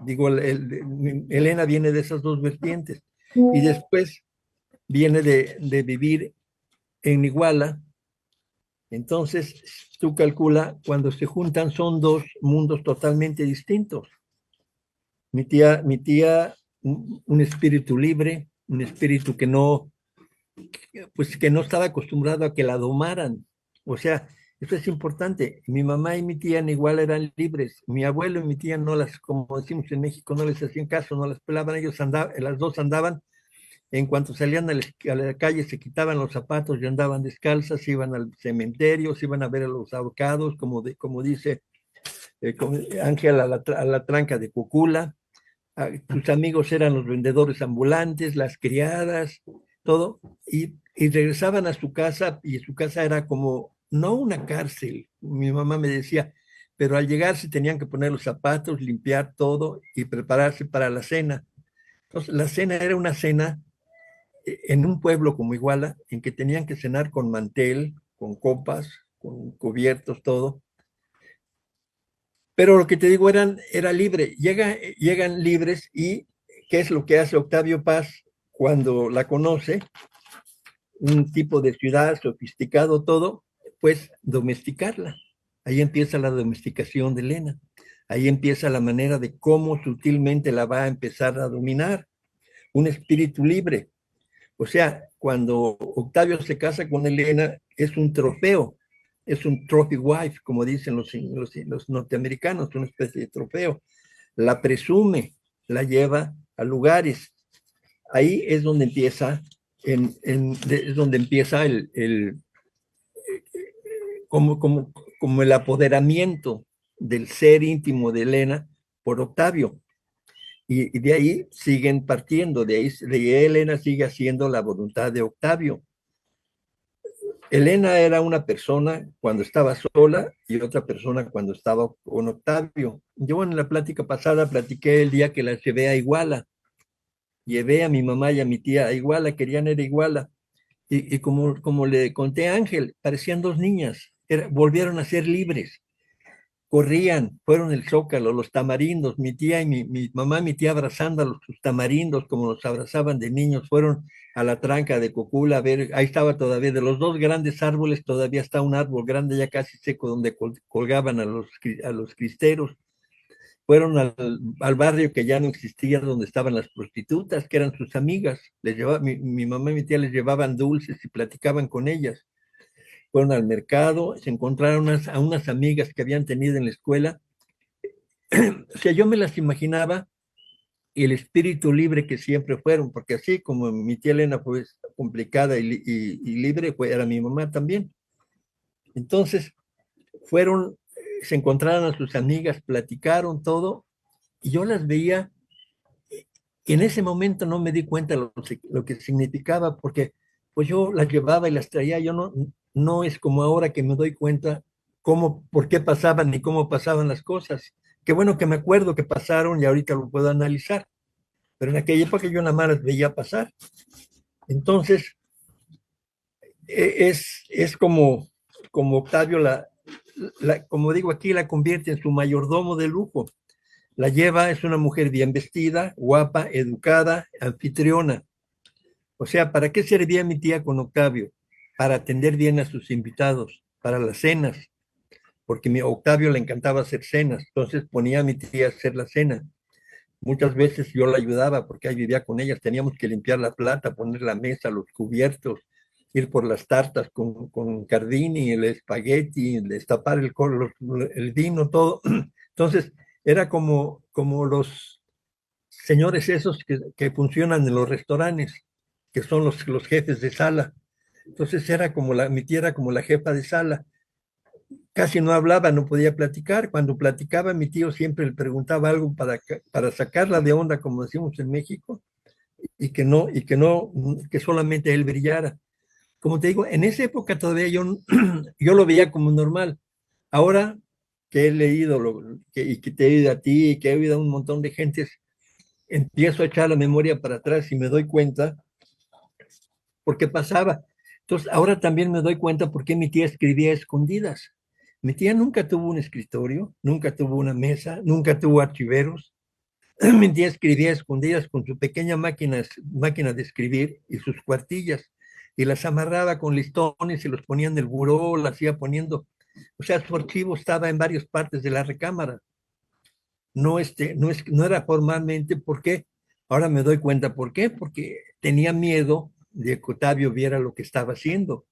Digo, Elena viene de esas dos vertientes. Y después viene de vivir en Iguala. Entonces, tú calcula, cuando se juntan son dos mundos totalmente distintos. Mi tía un espíritu libre, un espíritu que no, pues que no estaba acostumbrado a que la domaran. O sea, eso es importante. Mi mamá y mi tía igual eran libres. Mi abuelo y mi tía no las, como decimos en México, no les hacían caso, no las pelaban. Ellos andaban, las dos andaban, en cuanto salían a la calle se quitaban los zapatos y andaban descalzas, iban al cementerio, se iban a ver a los ahorcados, como dice Ángel, a la tranca de Cocula. Tus amigos eran los vendedores ambulantes, las criadas, todo, y regresaban a su casa y su casa era como, no una cárcel, mi mamá me decía, pero al llegar se tenían que poner los zapatos, limpiar todo y prepararse para la cena. Entonces, la cena era una cena en un pueblo como Iguala, en que tenían que cenar con mantel, con copas, con cubiertos, todo. Pero lo que te digo era libre. Llegan libres y ¿qué es lo que hace Octavio Paz cuando la conoce? Un tipo de ciudad sofisticado todo, pues domesticarla. Ahí empieza la domesticación de Elena. Ahí empieza la manera de cómo sutilmente la va a empezar a dominar. Un espíritu libre. O sea, cuando Octavio se casa con Elena, es un trofeo, es un trophy wife, como dicen los norteamericanos, una especie de trofeo. La presume, la lleva a lugares. Ahí es donde empieza, es donde empieza como el apoderamiento del ser íntimo de Elena por Octavio. Y de ahí siguen partiendo, de ahí Elena sigue haciendo la voluntad de Octavio. Elena era una persona cuando estaba sola y otra persona cuando estaba con Octavio. Yo en la plática pasada platiqué el día que las llevé a Iguala. Llevé a mi mamá y a mi tía a Iguala, querían ir a Iguala. Y como le conté a Ángel, parecían dos niñas, volvieron a ser libres. Corrían, fueron el Zócalo, los tamarindos, mi tía y mi mamá y mi tía abrazando a los tamarindos como los abrazaban de niños, fueron a la tranca de Cocula a ver, ahí estaba todavía, de los dos grandes árboles todavía está un árbol grande ya casi seco donde colgaban a los cristeros, fueron al barrio que ya no existía donde estaban las prostitutas, que eran sus amigas, mi mamá y mi tía les llevaban dulces y platicaban con ellas, fueron al mercado, se encontraron a unas amigas que habían tenido en la escuela. O sea, yo me las imaginaba y el espíritu libre que siempre fueron, porque así como mi tía Elena fue complicada y libre, era mi mamá también. Entonces, se encontraron a sus amigas, platicaron todo, y yo las veía, y en ese momento no me di cuenta lo que significaba, porque pues yo las llevaba y las traía, yo no es como ahora que me doy cuenta por qué pasaban ni cómo pasaban las cosas. Qué bueno que me acuerdo que pasaron y ahorita lo puedo analizar, pero en aquella época yo nada más las veía pasar. Entonces, es como Octavio, como digo aquí, la convierte en su mayordomo de lujo. La lleva, es una mujer bien vestida, guapa, educada, anfitriona. O sea, ¿para qué servía mi tía con Octavio? Para atender bien a sus invitados, para las cenas, porque mi Octavio le encantaba hacer cenas, entonces ponía a mi tía a hacer la cena. Muchas veces yo la ayudaba porque ahí vivía con ellas, teníamos que limpiar la plata, poner la mesa, los cubiertos, ir por las tartas con Cardini, el espagueti, destapar el vino, todo. Entonces, era como los señores esos que funcionan en los restaurantes, que son los jefes de sala. Entonces era como mi tía era como la jefa de sala. Casi no hablaba, no podía platicar. Cuando platicaba, mi tío siempre le preguntaba algo para sacarla de onda, como decimos en México, que solamente él brillara. Como te digo, en esa época todavía yo lo veía como normal. Ahora que he leído y que te he oído a ti y que he oído a un montón de gentes, empiezo a echar la memoria para atrás y me doy cuenta por qué pasaba. Entonces, ahora también me doy cuenta por qué mi tía escribía a escondidas. Mi tía nunca tuvo un escritorio, nunca tuvo una mesa, nunca tuvo archiveros. Mi tía escribía a escondidas con su pequeña máquina de escribir y sus cuartillas, y las amarraba con listones y los ponía en el buró, las iba poniendo. O sea, su archivo estaba en varias partes de la recámara. No era formalmente. ¿Por qué? Ahora me doy cuenta por qué, porque tenía miedo de que Octavio viera lo que estaba haciendo.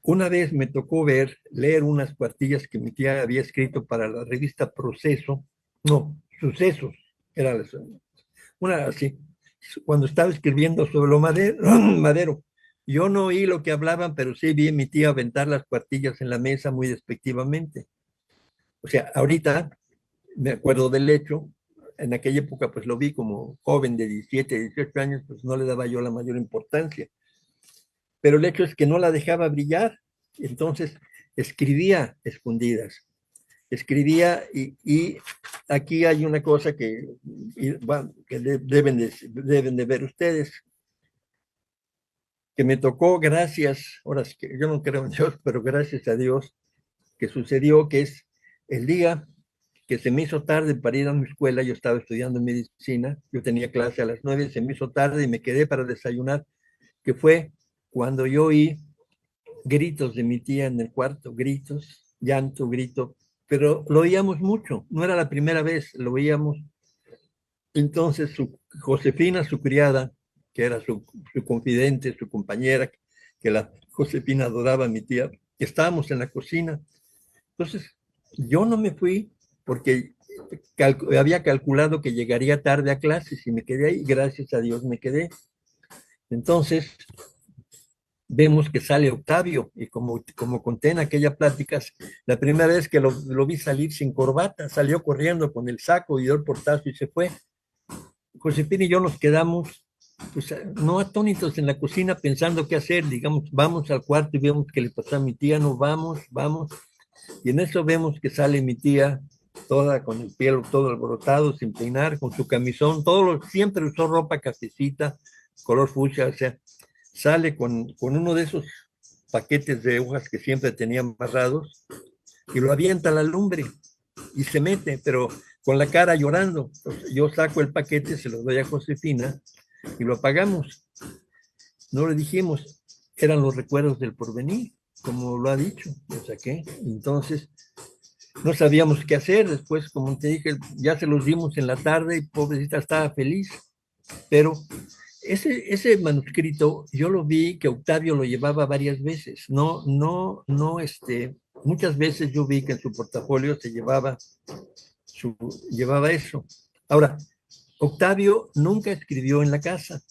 Una vez me tocó leer unas cuartillas que mi tía había escrito para la revista Proceso, no, Sucesos, era una así, cuando estaba escribiendo sobre lo madero. Yo no oí lo que hablaban, pero sí vi a mi tía aventar las cuartillas en la mesa muy despectivamente. O sea, ahorita me acuerdo del hecho, en aquella época pues lo vi como joven de 17, 18 años, pues no le daba yo la mayor importancia. Pero el hecho es que no la dejaba brillar, entonces escribía escondidas. Escribía y aquí hay una cosa que deben de ver ustedes, que me tocó gracias, ahora es que yo no creo en Dios, pero gracias a Dios, que sucedió, que es el día que se me hizo tarde para ir a mi escuela. Yo estaba estudiando medicina, yo tenía clase a las 9, se me hizo tarde y me quedé para desayunar, que fue cuando yo oí gritos de mi tía en el cuarto, gritos, llanto, grito, pero lo oíamos mucho, no era la primera vez, lo oíamos. Entonces Josefina, su criada, que era su confidente, su compañera, que la Josefina adoraba a mi tía, estábamos en la cocina. Entonces yo no me fui porque había calculado que llegaría tarde a clases y me quedé ahí, gracias a Dios me quedé. Entonces vemos que sale Octavio, y como conté en aquella plática, la primera vez que lo vi salir sin corbata, salió corriendo con el saco y dio el portazo y se fue. Josefina y yo nos quedamos, pues, no atónitos en la cocina pensando qué hacer, digamos, vamos al cuarto y vemos que le pasó a mi tía, no, vamos, y en eso vemos que sale mi tía, toda con el pelo todo alborotado, sin peinar, con su camisón, siempre usó ropa cafecita, color fucsia, o sea, sale con uno de esos paquetes de hojas que siempre tenía amarrados y lo avienta a la lumbre y se mete, pero con la cara llorando. Entonces, yo saco el paquete, se lo doy a Josefina y lo apagamos. No le dijimos, eran los recuerdos del porvenir, como lo ha dicho, lo saqué. Entonces, no sabíamos qué hacer. Después, como te dije, ya se los dimos en la tarde y pobrecita estaba feliz, pero ese manuscrito yo lo vi que Octavio lo llevaba varias veces. Muchas veces yo vi que en su portafolio se llevaba eso. Ahora, Octavio nunca escribió en la casa.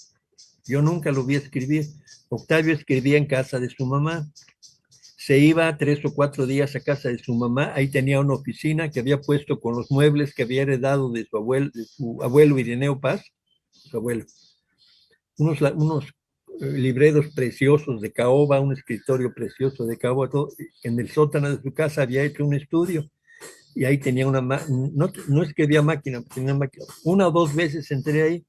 Yo nunca lo vi escribir. Octavio escribía en casa de su mamá. Se iba 3 o 4 días a casa de su mamá. Ahí tenía una oficina que había puesto con los muebles que había heredado de su abuelo Ireneo Paz, su abuelo. Unos libreros preciosos de caoba, un escritorio precioso de caoba, todo. En el sótano de su casa había hecho un estudio y ahí tenía no escribía máquina, tenía máquina. 1 o 2 veces entré ahí,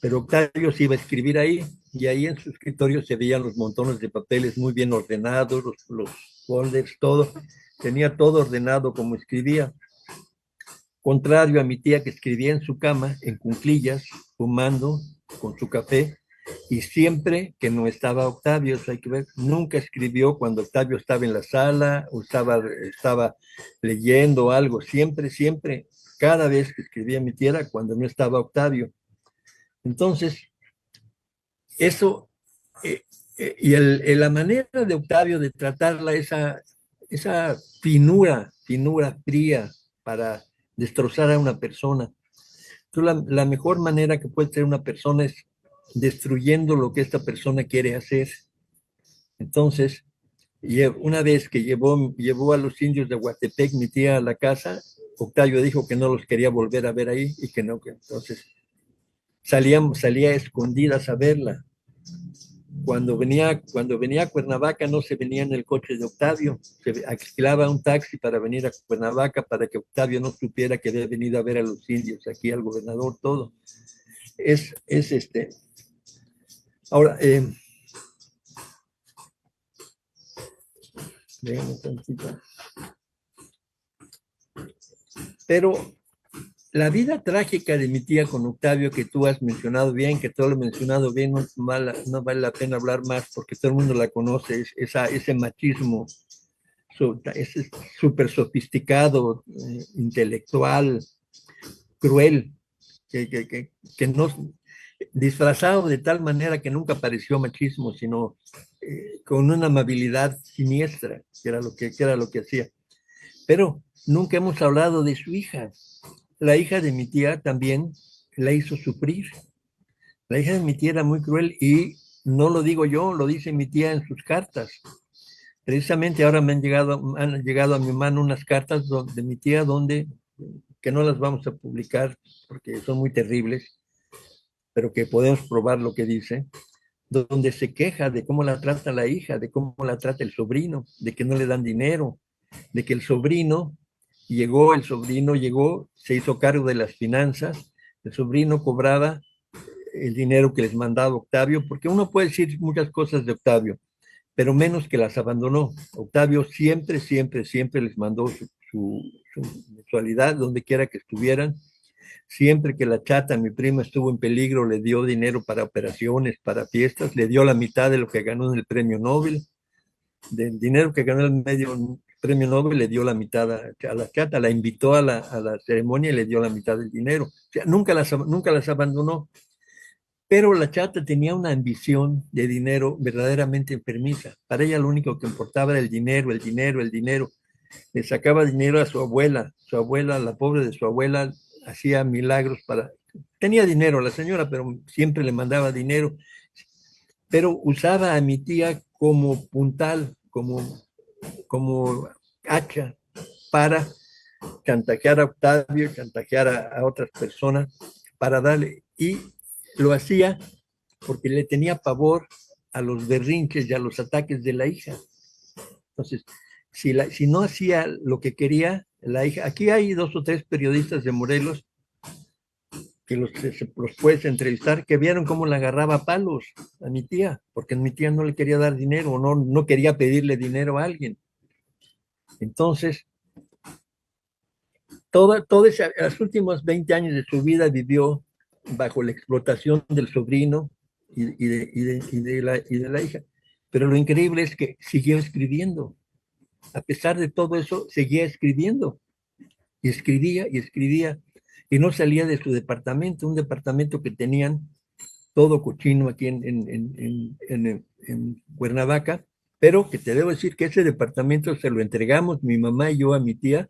pero Octavio se iba a escribir ahí y ahí en su escritorio se veían los montones de papeles muy bien ordenados, los folders, todo. Tenía todo ordenado como escribía. Contrario a mi tía que escribía en su cama, en cuclillas, fumando con su café, Y siempre que no estaba Octavio, eso hay que ver, nunca escribió cuando Octavio estaba en la sala o estaba leyendo algo, siempre, siempre, cada vez que escribía mi tía era cuando no estaba Octavio. Entonces, eso, y la manera de Octavio de tratarla, esa finura fría para destrozar a una persona. Entonces, la mejor manera que puede tener una persona es destruyendo lo que esta persona quiere hacer. Entonces, una vez que llevó a los indios de Huatepec mi tía a la casa, Octavio dijo que no los quería volver a ver ahí y que no, que entonces salía a escondidas a verla. Cuando venía a Cuernavaca no se venía en el coche de Octavio, se alquilaba un taxi para venir a Cuernavaca para que Octavio no supiera que había venido a ver a los indios, aquí al gobernador, todo. Es Ahora, déjame tantito. Pero la vida trágica de mi tía con Octavio, que tú has mencionado bien, que todo lo he mencionado bien, no vale la pena hablar más porque todo el mundo la conoce, ese machismo, ese súper sofisticado, intelectual, cruel, que no, disfrazado de tal manera que nunca pareció machismo, sino con una amabilidad siniestra, que era lo que hacía. Pero nunca hemos hablado de su hija. La hija de mi tía también la hizo sufrir. La hija de mi tía era muy cruel y no lo digo yo, lo dice mi tía en sus cartas. Precisamente ahora han llegado a mi mano unas cartas de mi tía que no las vamos a publicar porque son muy terribles, pero que podemos probar lo que dice, donde se queja de cómo la trata la hija, de cómo la trata el sobrino, de que no le dan dinero, de que el sobrino llegó, se hizo cargo de las finanzas, el sobrino cobraba el dinero que les mandaba Octavio, porque uno puede decir muchas cosas de Octavio, pero menos que las abandonó. Octavio siempre, siempre, siempre les mandó su mensualidad, donde quiera que estuvieran. Siempre que la chata, mi prima, estuvo en peligro, le dio dinero para operaciones, para fiestas, le dio la mitad de lo que ganó en el premio Nobel. Del dinero que ganó el premio Nobel, le dio la mitad a la chata, la invitó a la ceremonia y le dio la mitad del dinero. O sea, nunca las abandonó. Pero la chata tenía una ambición de dinero verdaderamente enfermiza. Para ella lo único que importaba era el dinero, el dinero, el dinero. Le sacaba dinero a su abuela, la pobre de su abuela, hacía milagros tenía dinero la señora, pero siempre le mandaba dinero, pero usaba a mi tía como puntal, como hacha para chantajear a Octavio, chantajear a otras personas, para darle, y lo hacía porque le tenía pavor a los berrinches y a los ataques de la hija. Entonces, si no hacía lo que quería la hija, aquí hay 2 o 3 periodistas de Morelos que los puedes entrevistar, que vieron cómo la agarraba a palos a mi tía, porque a mi tía no le quería dar dinero, o no quería pedirle dinero a alguien. Entonces, los últimos 20 años de su vida vivió bajo la explotación del sobrino y de la hija. Pero lo increíble es que siguió escribiendo. A pesar de todo eso, seguía escribiendo. Y escribía y escribía. Y no salía de su departamento, un departamento que tenían todo cochino aquí en Cuernavaca, pero que te debo decir que ese departamento se lo entregamos mi mamá y yo a mi tía,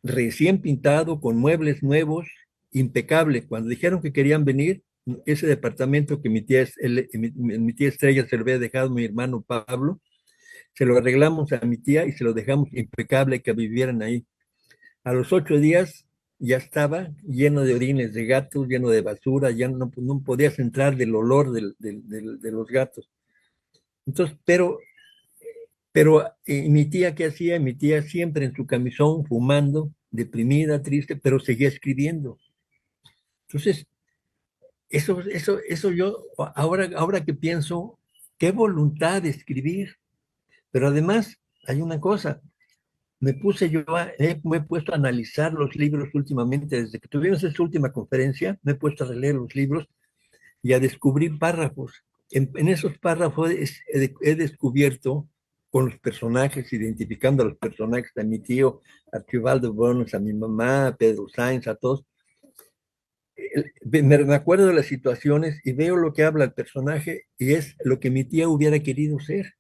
recién pintado, con muebles nuevos, impecable. Cuando dijeron que querían venir, ese departamento que mi tía Estrella se lo había dejado a mi hermano Pablo, se lo arreglamos a mi tía y se lo dejamos impecable que vivieran ahí. A los 8 días ya estaba lleno de orines de gatos, lleno de basura, ya no podías entrar del olor de los gatos. Entonces, pero mi tía, ¿qué hacía? Mi tía siempre en su camisón, fumando, deprimida, triste, pero seguía escribiendo. Entonces, eso yo, ahora que pienso, qué voluntad de escribir. Pero además, hay una cosa, me he puesto a analizar los libros últimamente, desde que tuvimos esta última conferencia, me he puesto a releer los libros y a descubrir párrafos. En esos párrafos he descubierto con los personajes, identificando a los personajes, a mi tío Archibaldo Bonos, a mi mamá, a Pedro Sáenz, a todos. Me acuerdo de las situaciones y veo lo que habla el personaje y es lo que mi tía hubiera querido ser.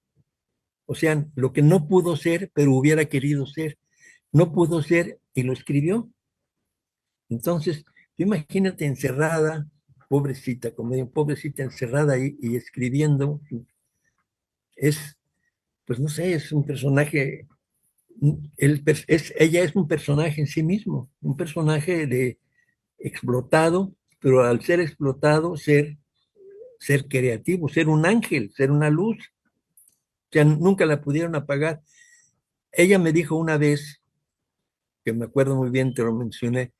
O sea, lo que no pudo ser, pero hubiera querido ser. No pudo ser y lo escribió. Entonces, tú imagínate encerrada, pobrecita, como digo, pobrecita encerrada ahí y escribiendo. Es, pues no sé, es un personaje, ella es un personaje en sí mismo, un personaje de explotado, pero al ser explotado, ser creativo, ser un ángel, ser una luz. O sea, nunca la pudieron apagar. Ella me dijo una vez, que me acuerdo muy bien, te lo mencioné,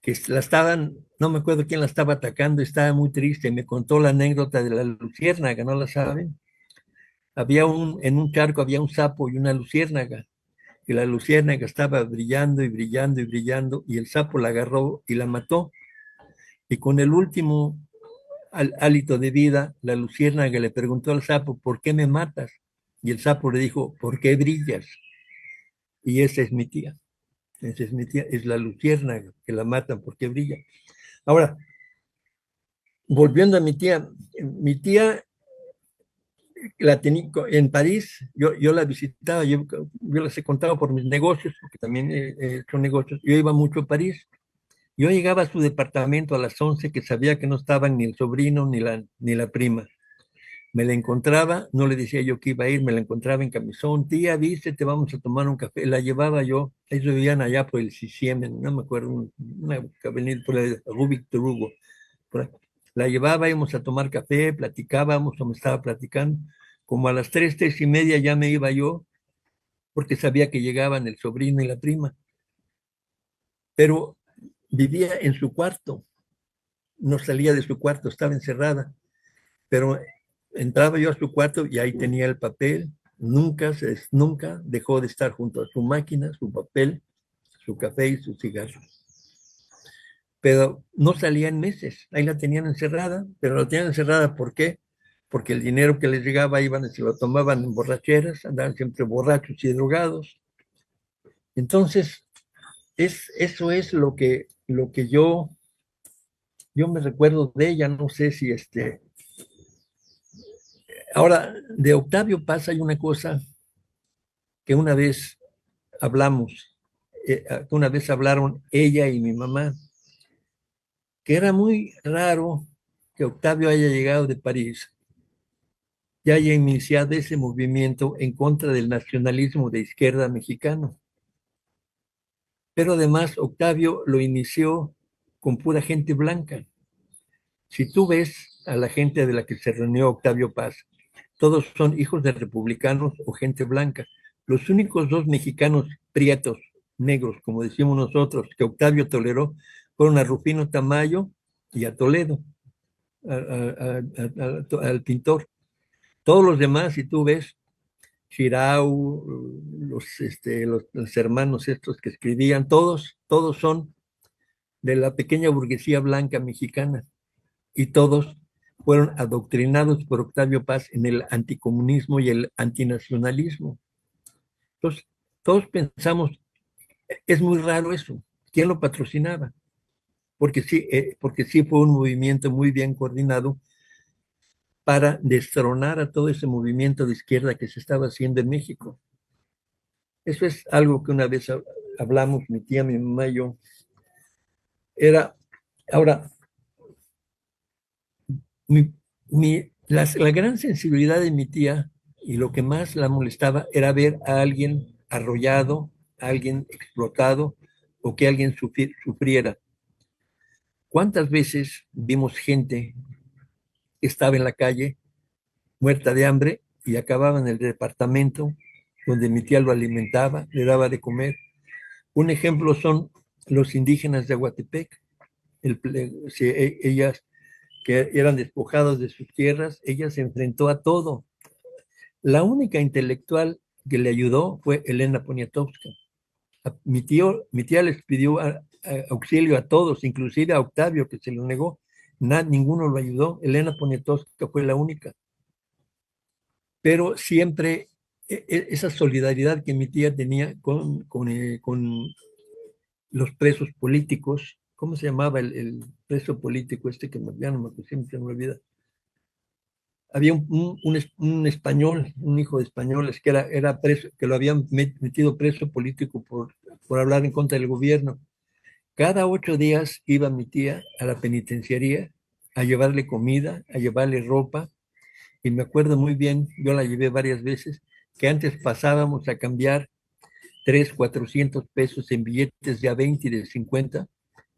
que la estaban, no me acuerdo quién la estaba atacando, estaba muy triste, me contó la anécdota de la luciérnaga, ¿no la saben? En un charco había un sapo y una luciérnaga, y la luciérnaga estaba brillando y brillando y brillando, y el sapo la agarró y la mató, y con el último hálito de vida, la luciérnaga le preguntó al sapo, ¿por qué me matas? Y el sapo le dijo, ¿por qué brillas? Y esa es mi tía, esa es mi tía, es la luciérnaga que la matan porque brilla. Ahora, volviendo a mi tía la tenía en París, yo la visitaba, yo les he contado por mis negocios, porque también he hecho negocios, yo iba mucho a París. Yo llegaba a su departamento a las 11, que sabía que no estaban ni el sobrino ni la prima. Me la encontraba, no le decía yo que iba a ir, me la encontraba en camisón, tía, viste, te vamos a tomar un café. La llevaba yo, ellos vivían allá por el Sisiemen, no me acuerdo, una avenida por el Rubik de Hugo. La llevaba, íbamos a tomar café, platicábamos o me estaba platicando. Como a las 3, 3:30 ya me iba yo, porque sabía que llegaban el sobrino y la prima. Pero vivía en su cuarto, no salía de su cuarto, estaba encerrada. Pero entraba yo a su cuarto y ahí tenía el papel. Nunca dejó de estar junto a su máquina, su papel, su café y sus cigarros. Pero no salía en meses. Ahí la tenían encerrada, pero la tenían encerrada, ¿por qué? Porque el dinero que les llegaba iban y se lo tomaban en borracheras, andaban siempre borrachos y drogados. Entonces, eso es lo que yo me recuerdo de ella. No sé si Ahora, de Octavio Paz hay una cosa que una vez hablamos, una vez hablaron ella y mi mamá, que era muy raro que Octavio haya llegado de París y haya iniciado ese movimiento en contra del nacionalismo de izquierda mexicano. Pero además Octavio lo inició con pura gente blanca. Si tú ves a la gente de la que se reunió Octavio Paz, todos son hijos de republicanos o gente blanca. Los únicos dos mexicanos prietos, negros, como decimos nosotros, que Octavio toleró, fueron a Rufino Tamayo y a Toledo, al pintor. Todos los demás, si tú ves, Chirau, los hermanos estos que escribían, todos son de la pequeña burguesía blanca mexicana y todos fueron adoctrinados por Octavio Paz en el anticomunismo y el antinacionalismo. Entonces, todos pensamos, es muy raro eso, ¿quién lo patrocinaba? Porque sí fue un movimiento muy bien coordinado para destronar a todo ese movimiento de izquierda que se estaba haciendo en México. Eso es algo que una vez hablamos, mi tía, mi mamá y yo. Ahora, la gran sensibilidad de mi tía y lo que más la molestaba era ver a alguien arrollado, a alguien explotado o que alguien sufriera. ¿Cuántas veces vimos gente que estaba en la calle muerta de hambre y acababa en el departamento donde mi tía lo alimentaba, le daba de comer? Un ejemplo son los indígenas de Aguatepec. Ellas que eran despojados de sus tierras, ella se enfrentó a todo. La única intelectual que le ayudó fue Elena Poniatowska. Mi tía les pidió auxilio a todos, inclusive a Octavio, que se lo negó. ninguno lo ayudó. Elena Poniatowska fue la única. Pero siempre esa solidaridad que mi tía tenía con los presos políticos. ¿Cómo se llamaba el preso político este que ya no me acuerdo, siempre se me olvida? Había un español, un hijo de españoles que era preso, que lo habían metido preso político por hablar en contra del gobierno. Cada 8 días iba mi tía a la penitenciaría a llevarle comida, a llevarle ropa, y me acuerdo muy bien, yo la llevé varias veces, que antes pasábamos a cambiar 300, 400 pesos en billetes de a 20 y de 50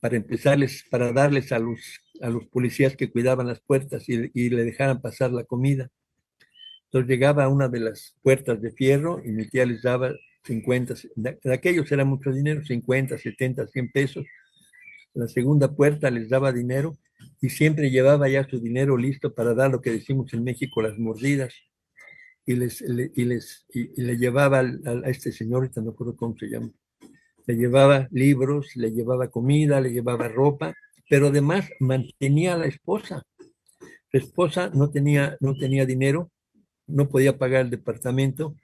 para darles a los policías que cuidaban las puertas y le dejaran pasar la comida. Entonces llegaba a una de las puertas de fierro y mi tía les daba 50, de aquellos era mucho dinero, 50, 70, 100 pesos. La segunda puerta les daba dinero y siempre llevaba ya su dinero listo para dar lo que decimos en México, las mordidas. Y le llevaba a este señor, ahorita no recuerdo cómo se llama, le llevaba libros, le llevaba comida, le llevaba ropa, pero además mantenía a la esposa. La esposa no tenía dinero, no podía pagar el departamento.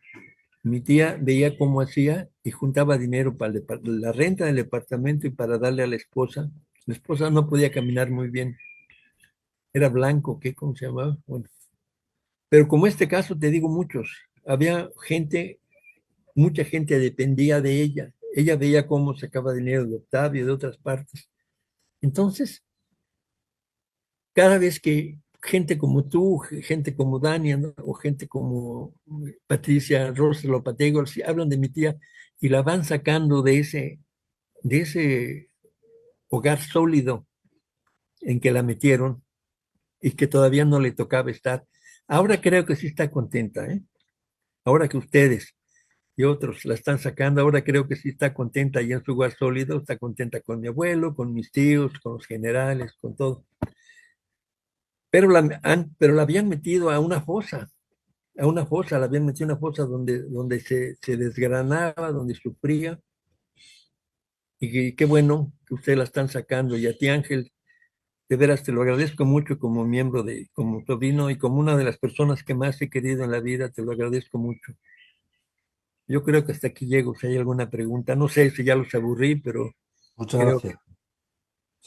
Mi tía veía cómo hacía y juntaba dinero para la renta del departamento y para darle a la esposa. La esposa no podía caminar muy bien, era blanco, ¿cómo se llamaba? Bueno, pero como este caso, te digo muchos, había gente, mucha gente dependía de ella. Ella veía cómo sacaba dinero de Octavio y de otras partes. Entonces, cada vez que gente como tú, gente como Dania, ¿no? O gente como Patricia Rosa Lopatego, si hablan de mi tía y la van sacando de ese hogar sólido en que la metieron y que todavía no le tocaba estar. Ahora creo que sí está contenta, ¿eh? Ahora que ustedes y otros la están sacando, ahora creo que sí está contenta y en su hogar sólido, está contenta con mi abuelo, con mis tíos, con los generales, con todo. Pero la habían metido la habían metido a una fosa donde se desgranaba, donde sufría, y qué bueno que ustedes la están sacando. Y a ti, Ángel, de veras te lo agradezco mucho como miembro como sobrino y como una de las personas que más he querido en la vida, te lo agradezco mucho. Yo creo que hasta aquí llego, si hay alguna pregunta. No sé si ya los aburrí, pero Muchas creo que gracias.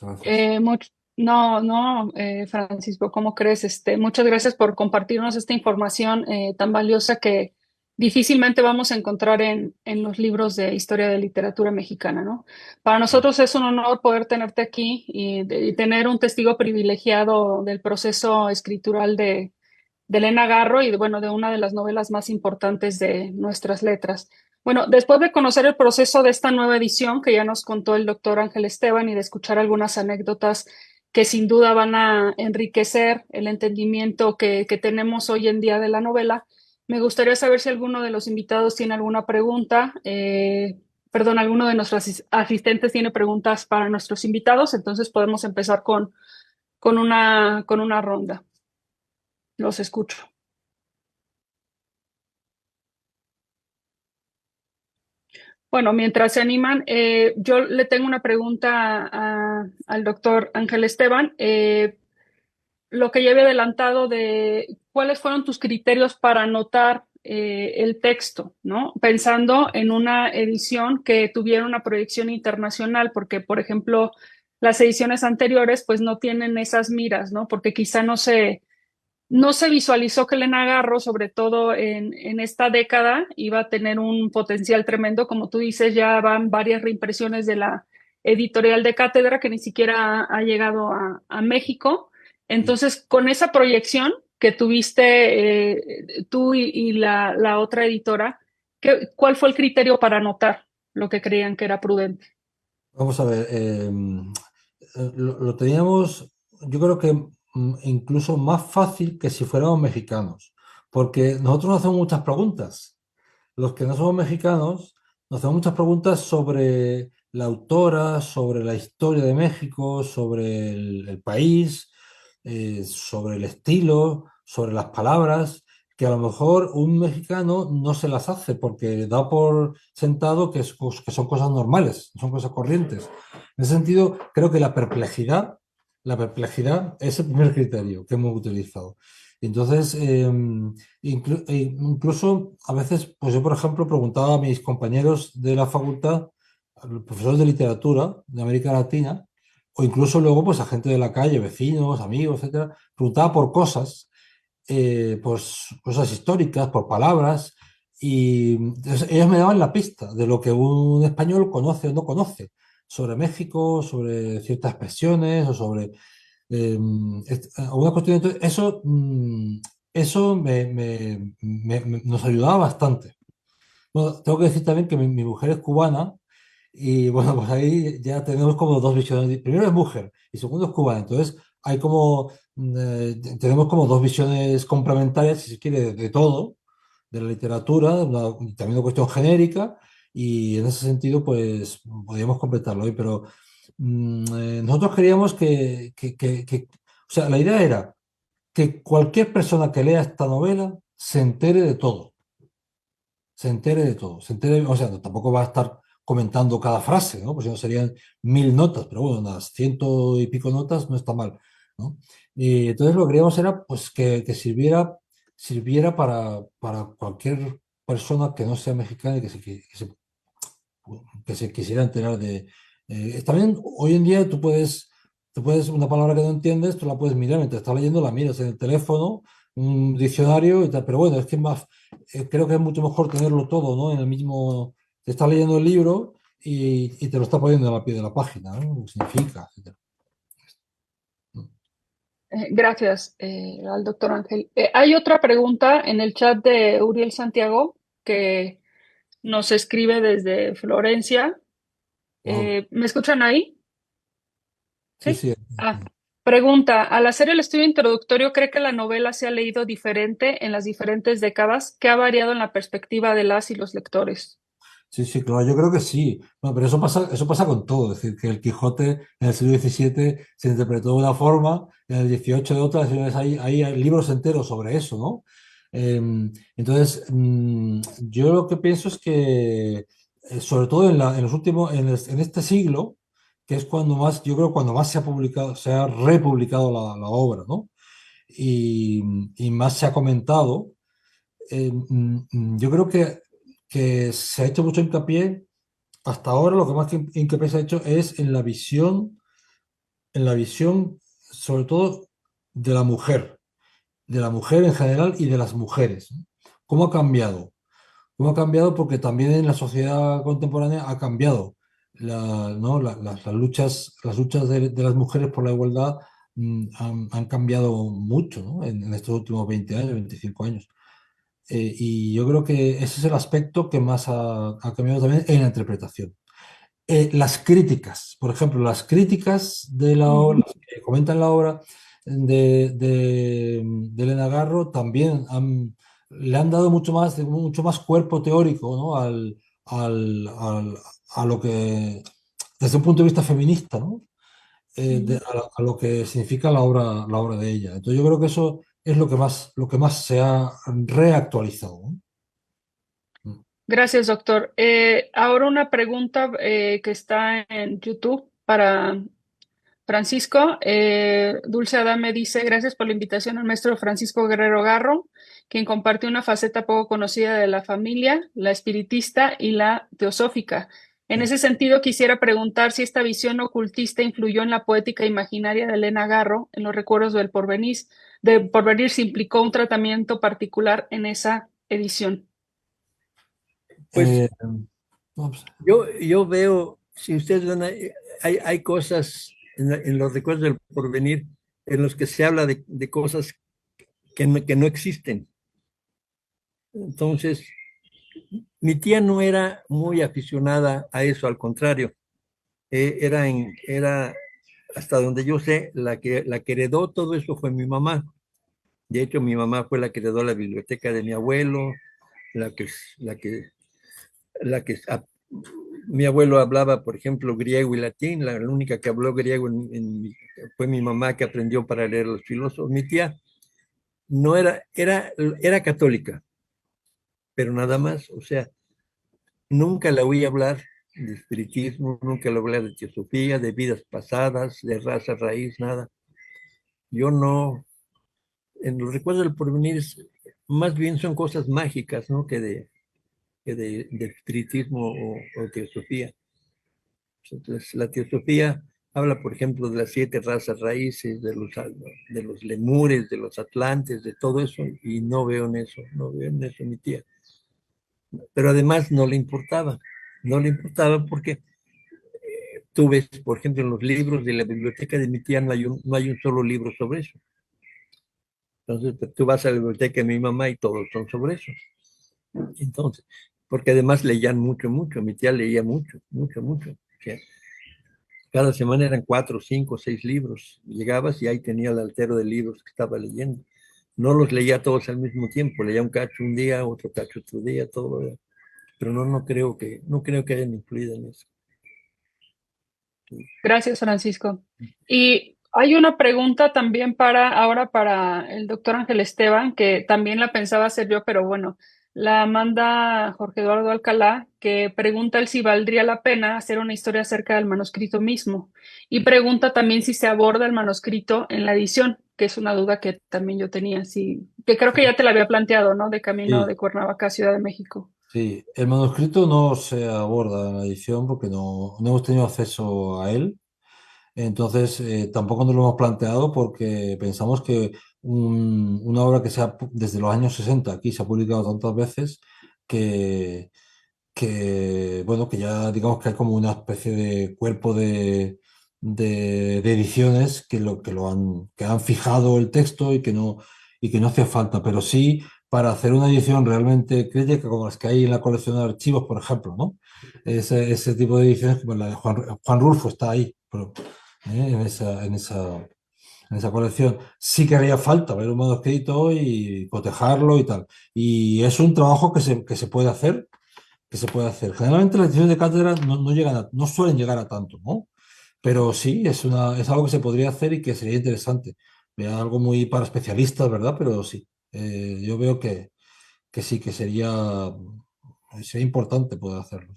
Muchas gracias. No, no, Francisco, ¿cómo crees? Muchas gracias por compartirnos esta información tan valiosa que difícilmente vamos a encontrar en los libros de historia de literatura mexicana, ¿no? Para nosotros es un honor poder tenerte aquí y tener un testigo privilegiado del proceso escritural de Elena Garro y, bueno, de una de las novelas más importantes de nuestras letras. Bueno, después de conocer el proceso de esta nueva edición que ya nos contó el doctor Ángel Esteban y de escuchar algunas anécdotas que sin duda van a enriquecer el entendimiento que tenemos hoy en día de la novela, me gustaría saber si alguno de los invitados tiene alguna pregunta. Perdón, alguno de nuestros asistentes tiene preguntas para nuestros invitados, entonces podemos empezar con una ronda. Los escucho. Bueno, mientras se animan, yo le tengo una pregunta al doctor Ángel Esteban. Lo que ya había adelantado de cuáles fueron tus criterios para anotar el texto, ¿no? Pensando en una edición que tuviera una proyección internacional, porque, por ejemplo, las ediciones anteriores pues no tienen esas miras, ¿no? Porque quizá no se visualizó que Elena Garro, sobre todo en esta década, iba a tener un potencial tremendo. Como tú dices, ya van varias reimpresiones de la editorial de Cátedra que ni siquiera ha llegado a México. Entonces, con esa proyección que tuviste tú y la otra editora, ¿cuál fue el criterio para anotar lo que creían que era prudente? Vamos a ver, lo teníamos, yo creo que incluso más fácil que si fuéramos mexicanos, porque nosotros nos hacemos muchas preguntas. Los que no somos mexicanos nos hacemos muchas preguntas sobre la autora, sobre la historia de México, sobre el país, sobre el estilo, sobre las palabras, que a lo mejor un mexicano no se las hace porque da por sentado que son cosas normales, son cosas corrientes. En ese sentido, creo que la perplejidad la perplejidad es el primer criterio que hemos utilizado. Entonces, incluso a veces, pues yo, por ejemplo, preguntaba a mis compañeros de la facultad, a los profesores de literatura de América Latina, o incluso luego pues a gente de la calle, vecinos, amigos, etcétera, preguntaba por cosas, pues cosas históricas, por palabras, y entonces ellos me daban la pista de lo que un español conoce o no conoce sobre México, sobre ciertas expresiones o sobre alguna cuestión. Entonces, eso nos ayudaba bastante. Bueno, tengo que decir también que mi mujer es cubana y bueno, pues ahí ya tenemos como dos visiones. Primero es mujer y segundo es cubana. Entonces hay como, tenemos como dos visiones complementarias, si se quiere, de todo, de la literatura, también una cuestión genérica y en ese sentido pues podríamos completarlo hoy, pero nosotros queríamos o sea, la idea era que cualquier persona que lea esta novela se entere de todo, se entere de todo, se entere, o sea, tampoco va a estar comentando cada frase, ¿no? Pues si no serían 1000 notas, pero bueno, unas ciento y pico notas no está mal, ¿no? Y entonces lo que queríamos era pues que sirviera para cualquier persona que no sea mexicana y que se quisiera enterar de... también hoy en día tú puedes, una palabra que no entiendes, tú la puedes mirar, mientras estás leyendo la miras en el teléfono, un diccionario y tal, pero bueno, es que más, creo que es mucho mejor tenerlo todo, ¿no? En el mismo, te estás leyendo el libro y te lo está poniendo a la pie de la página, ¿no? Lo que significa, etcétera. Gracias al doctor Ángel. Hay otra pregunta en el chat de Uriel Santiago que nos escribe desde Florencia. Wow. ¿Me escuchan ahí? Sí, Sí. sí. Ah, pregunta, al hacer el estudio introductorio, ¿cree que la novela se ha leído diferente en las diferentes décadas? ¿Qué ha variado en la perspectiva de las y los lectores? Sí, sí, claro, yo creo que sí. Bueno, pero eso pasa con todo. Es decir, que el Quijote en el siglo XVII se interpretó de una forma, en el XVIII de otra. Hay libros enteros sobre eso, ¿no? Entonces, yo lo que pienso es que, sobre todo en los últimos, en este siglo, que es cuando más, yo creo, cuando más se ha publicado, se ha republicado la obra, ¿no? Y, y más se ha comentado. Yo creo que se ha hecho mucho hincapié, hasta ahora lo que más hincapié se ha hecho es en la visión sobre todo de la mujer en general y de las mujeres, ¿no? ¿Cómo ha cambiado? ¿Cómo ha cambiado? Porque también en la sociedad contemporánea ha cambiado. ¿No? Las luchas de las mujeres por la igualdad han cambiado mucho, ¿no? En estos últimos 20 años, 25 años. Y yo creo que ese es el aspecto que más ha cambiado también en la interpretación. Las críticas, por ejemplo, las críticas de la obra, Ujú. las que comentan la obra de Elena Garro, también le han dado mucho más cuerpo teórico, ¿no? Al- a lo que, desde un punto de vista feminista, ¿no? Ujú. A lo que significa la obra de ella. Entonces yo creo que eso es lo que más se ha reactualizado, ¿no? Gracias, doctor. Ahora una pregunta que está en YouTube para Francisco. Dulce Adame dice, gracias por la invitación al maestro Francisco Guerrero Garro, quien compartió una faceta poco conocida de la familia, la espiritista y la teosófica. En ese sentido, quisiera preguntar si esta visión ocultista influyó en la poética imaginaria de Elena Garro, en los recuerdos del porvenir se implicó un tratamiento particular en esa edición. Pues Eh, no, pues, yo veo, si ustedes ven, hay cosas en los recuerdos del porvenir en los que se habla de cosas que no existen. Entonces, mi tía no era muy aficionada a eso, al contrario, era hasta donde yo sé, la que heredó todo eso fue mi mamá. De hecho, mi mamá fue la que heredó la biblioteca de mi abuelo, la que, la que, la que mi abuelo hablaba, por ejemplo, griego y latín. La única que habló griego fue mi mamá, que aprendió para leer los filósofos. Mi tía no era católica, pero nada más. O sea, nunca la oí hablar de espiritismo, nunca le hablé de teosofía, de vidas pasadas, de raza raíz, nada. Yo no, en los recuerdos del porvenir, más bien son cosas mágicas, ¿no? De espiritismo o teosofía. Entonces, la teosofía habla, por ejemplo, de las 7 razas raíces, de los lemures, de los atlantes, de todo eso, y no veo en eso mi tía. Pero además no le importaba porque tú ves, por ejemplo, en los libros de la biblioteca de mi tía no hay un solo libro sobre eso. Entonces, pues, tú vas a la biblioteca de mi mamá y todos son sobre eso. Entonces, porque además leían mucho, mucho. Mi tía leía mucho, mucho, mucho. O sea, cada semana eran 4, 5, 6 libros. Llegabas y ahí tenía el altero de libros que estaba leyendo. No los leía todos al mismo tiempo. Leía un cacho un día, otro cacho otro día, todo. Pero no creo que hayan influido en eso. Gracias, Francisco. Y hay una pregunta también para el doctor Ángel Esteban, que también la pensaba hacer yo, pero bueno, la manda Jorge Eduardo Alcalá, que pregunta él si valdría la pena hacer una historia acerca del manuscrito mismo. Y pregunta también si se aborda el manuscrito en la edición, que es una duda que también yo tenía, sí, que creo que ya te la había planteado, ¿no? De camino Sí, de Cuernavaca a Ciudad de México. sí. El manuscrito no se aborda en la edición porque no hemos tenido acceso a él. Entonces, tampoco nos lo hemos planteado porque pensamos que una obra que sea desde los años 60 aquí se ha publicado tantas veces que, bueno, que ya digamos que hay como una especie de cuerpo de ediciones que han fijado el texto y que no hace falta, pero sí para hacer una edición realmente crítica como las que hay en la colección de archivos, por ejemplo, ¿no? Ese tipo de ediciones, como la de Juan Rulfo está ahí, pero, en esa colección. Sí que haría falta ver un manuscrito y cotejarlo y tal. Y es un trabajo que se puede hacer, que se puede hacer. Generalmente las ediciones de cátedra no llegan no suelen llegar a tanto, ¿no? Pero sí, es algo que se podría hacer y que sería interesante. Vea algo muy para especialistas, ¿verdad? Pero sí, yo veo que sí, que sería importante poder hacerlo.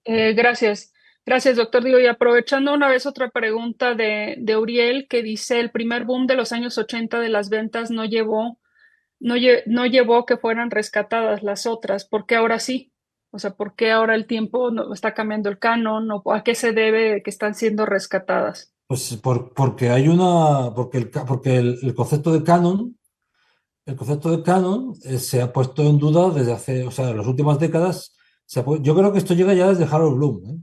Gracias. Gracias, doctor. Digo, y aprovechando una vez otra pregunta de Uriel, que dice, el primer boom de los años 80 de las ventas no llevó que fueran rescatadas las otras. ¿Por qué ahora sí? O sea, ¿por qué ahora el tiempo está cambiando el canon? ¿A qué se debe que están siendo rescatadas? Pues porque porque el concepto de canon. El concepto de canon se ha puesto en duda desde hace, o sea, en las últimas décadas. Yo creo que esto llega ya desde Harold Bloom, ¿eh?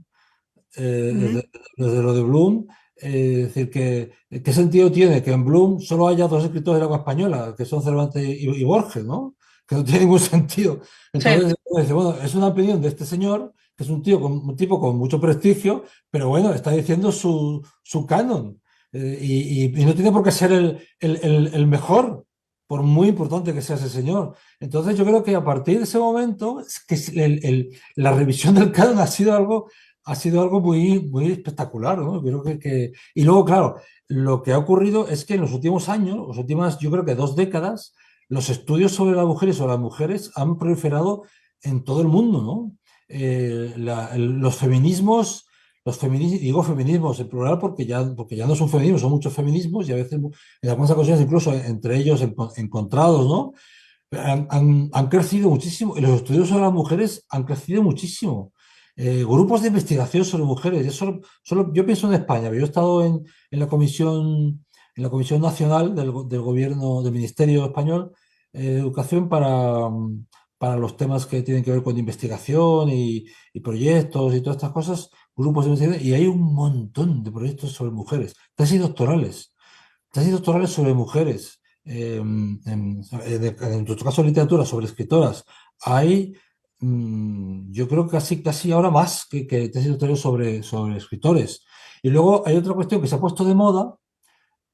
Ujú. Desde lo de Bloom, es decir, ¿qué sentido tiene que en Bloom solo haya 2 escritores de lengua española, que son Cervantes y Borges, ¿no? Que no tiene ningún sentido. Sí. Entonces, bueno, es una opinión de este señor, que es un tipo con mucho prestigio, pero bueno, está diciendo su canon. Y no tiene por qué ser el mejor, por muy importante que sea ese señor. Entonces, yo creo que a partir de ese momento, es que la revisión del canon ha sido algo muy, muy espectacular, ¿no? Creo Y luego, claro, lo que ha ocurrido es que en los últimos años, las últimas, yo creo que 2 décadas, los estudios sobre la mujer y sobre las mujeres han proliferado en todo el mundo, ¿no? Digo feminismos en plural porque ya no son feminismos, son muchos feminismos y a veces, en algunas ocasiones, incluso entre ellos encontrados, ¿no? Han crecido muchísimo y los estudios sobre las mujeres han crecido muchísimo. Grupos de investigación sobre mujeres. Yo pienso en España, pero yo he estado en la Comisión Nacional del Gobierno, del Ministerio Español de Educación para los temas que tienen que ver con investigación y proyectos y todas estas cosas, grupos de investigación, y hay un montón de proyectos sobre mujeres, tesis doctorales sobre mujeres, en nuestro caso literatura, sobre escritoras. Hay, yo creo que casi ahora más que tesis doctorales sobre escritores. Y luego hay otra cuestión que se ha puesto de moda,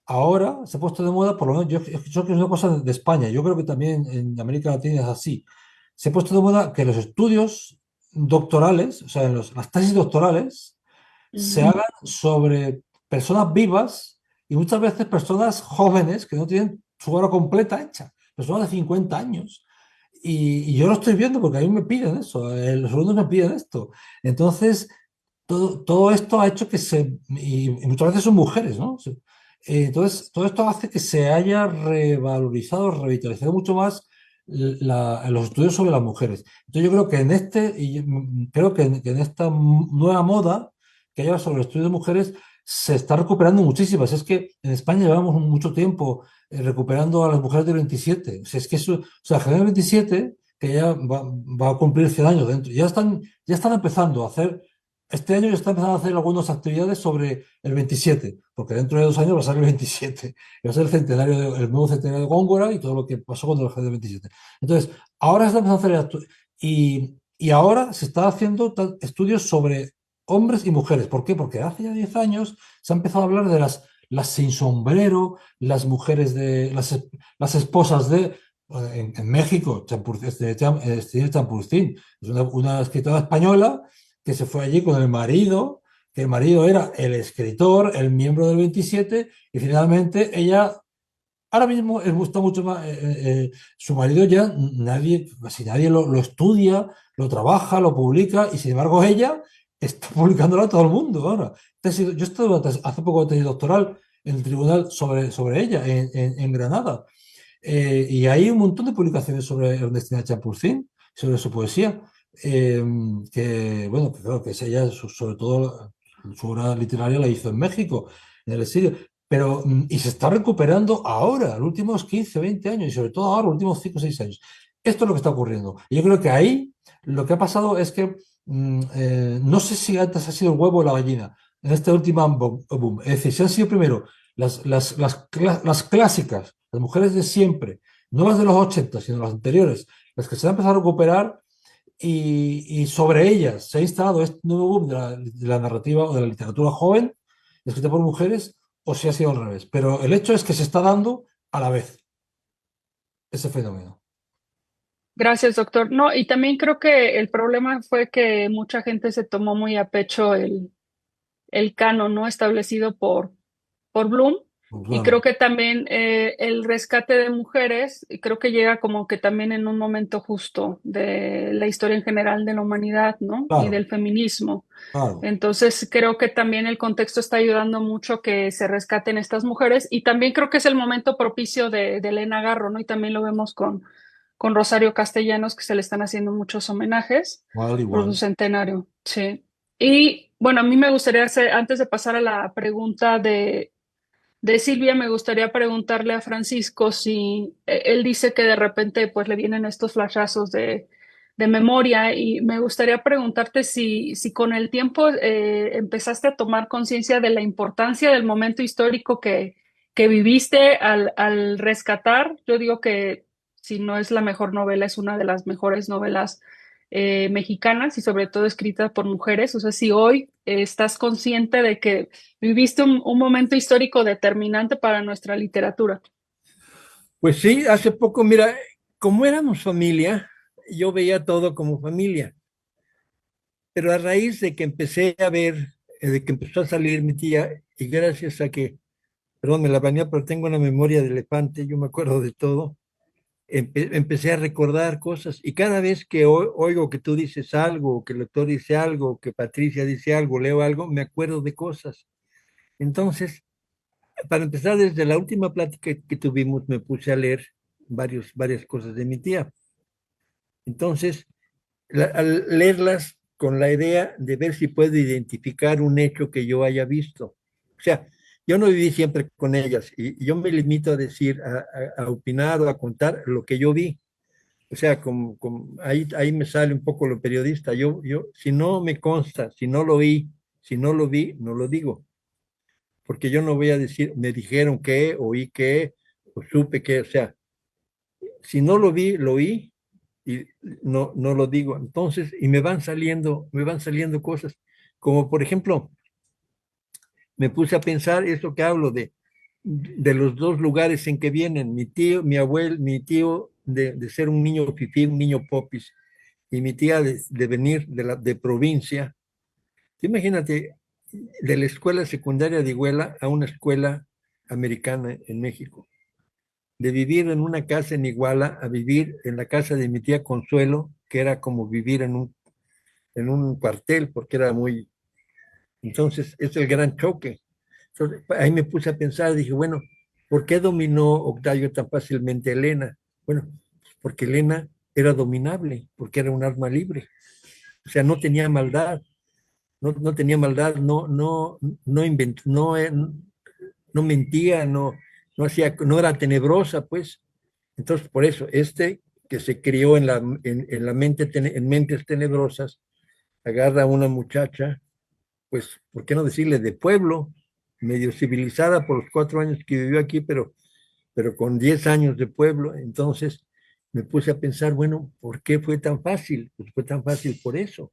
ahora se ha puesto de moda, por lo menos yo creo que es una cosa de España, yo creo que también en América Latina es así. Se ha puesto de moda que los estudios doctorales, o sea, las tesis doctorales, se Ujú. hagan sobre personas vivas y muchas veces personas jóvenes que no tienen su obra completa hecha, personas de 50 años. y yo lo estoy viendo porque a mí me piden eso, los alumnos me piden esto. Entonces, todo esto ha hecho que y muchas veces son mujeres, ¿no? Entonces, todo esto hace que se haya revalorizado, revitalizado mucho más los estudios sobre las mujeres. Entonces, yo creo que creo que en esta nueva moda que hay ahora sobre el estudio de mujeres se está recuperando muchísimas. Es que en España llevamos mucho tiempo recuperando a las mujeres de 27. O sea, es que eso, o sea, la generación 27, que ya va a cumplir 100 años dentro, ya están empezando a hacer, este año ya están empezando a hacer algunas actividades sobre el 27, porque dentro de 2 años va a ser el 27, y va a ser el nuevo centenario de Góngora y todo lo que pasó con el generación 27. Entonces, ahora se está empezando a hacer y ahora se está haciendo estudios sobre hombres y mujeres. ¿Por qué? Porque hace ya 10 años se ha empezado a hablar de las sin sombrero, las mujeres las esposas en México, Champurcín, es una escritora española que se fue allí con el marido, que el marido era el escritor, el miembro del 27, y finalmente ella, ahora mismo le gusta mucho más, su marido ya casi nadie lo estudia, lo trabaja, lo publica, y sin embargo ella está publicándolo a todo el mundo ahora. Yo estuve hace poco tesis doctoral en el tribunal sobre ella, en Granada. Y hay un montón de publicaciones sobre Ernestina Champurcín, sobre su poesía, eh, que, bueno, que creo que es ella, sobre todo su obra literaria la hizo en México, en el exilio, pero, y se está recuperando ahora, los últimos 15 20 años, y sobre todo ahora, los últimos 5 o 6 años. Esto es lo que está ocurriendo. Y yo creo que ahí lo que ha pasado es que, no sé si antes ha sido el huevo o la gallina, en este último boom. Es decir, si han sido primero las clásicas, las mujeres de siempre, no las de los 80, sino las anteriores, las que se han empezado a recuperar y sobre ellas se ha instalado este nuevo boom de la narrativa o de la literatura joven, escrita por mujeres, o si ha sido al revés. Pero el hecho es que se está dando a la vez ese fenómeno. Gracias, doctor. No, y también creo que el problema fue que mucha gente se tomó muy a pecho el canon, ¿no? Establecido por Bloom. Pues Y creo claro, que también el rescate de mujeres, y creo que llega como que también en un momento justo de la historia en general de la humanidad, ¿no? Y claro, del feminismo. claro. Entonces, creo que también el contexto está ayudando mucho que se rescaten estas mujeres y también creo que es el momento propicio de Elena Garro, ¿no? Y también lo vemos con Rosario Castellanos, que se le están haciendo muchos homenajes Igual, por su igual. centenario. Sí. Y bueno, a mí me gustaría hacer, antes de pasar a la pregunta de Silvia, me gustaría preguntarle a Francisco si él dice que de repente pues le vienen estos flashazos de memoria y me gustaría preguntarte si con el tiempo empezaste a tomar conciencia de la importancia del momento histórico que viviste al rescatar. Yo digo que si no es la mejor novela, es una de las mejores novelas mexicanas y sobre todo escritas por mujeres. O sea, si hoy estás consciente de que viviste un momento histórico determinante para nuestra literatura. Pues sí, hace poco, mira, como éramos familia, yo veía todo como familia, pero a raíz de que empecé a ver, de que empezó a salir mi tía, y gracias a que, perdón, me la bañé, pero tengo una memoria de elefante, yo me acuerdo de todo, empecé a recordar cosas, y cada vez que oigo que tú dices algo, o que el doctor dice algo, o que Patricia dice algo, leo algo, me acuerdo de cosas. Entonces, para empezar, desde la última plática que tuvimos, me puse a leer varias cosas de mi tía. Entonces, al leerlas con la idea de ver si puedo identificar un hecho que yo haya visto. O sea, yo no viví siempre con ellas y yo me limito a decir, a opinar o a contar lo que yo vi. O sea, ahí me sale un poco lo periodista. Si no me consta, si no lo oí, si no lo vi, no lo digo. Porque yo no voy a decir, me dijeron que, oí que, o supe que, o sea, si no lo vi, lo oí y no lo digo. Entonces, y me van saliendo cosas, como por ejemplo, me puse a pensar esto que hablo de los dos lugares en que vienen, mi tío, mi abuelo, mi tío de ser un niño fifí, un niño popis, y mi tía de venir de provincia. Imagínate, de la escuela secundaria de Iguela a una escuela americana en México. de vivir en una casa en Iguala a vivir en la casa de mi tía Consuelo, que era como vivir en un cuartel, porque era muy... Entonces, es el gran choque. Entonces, ahí me puse a pensar, dije, bueno, ¿por qué dominó Octavio tan fácilmente a Elena? Bueno, porque Elena era dominable, porque era un arma libre. O sea, no tenía maldad, no tenía maldad, no mentía, no hacía, no era tenebrosa, pues. Entonces, por eso, que se crió en la mente, en mentes tenebrosas, agarra a una muchacha, pues, ¿por qué no decirle de pueblo? Medio civilizada por los 4 años que vivió aquí, pero con 10 años de pueblo. Entonces me puse a pensar, bueno, ¿por qué fue tan fácil? Pues fue tan fácil por eso.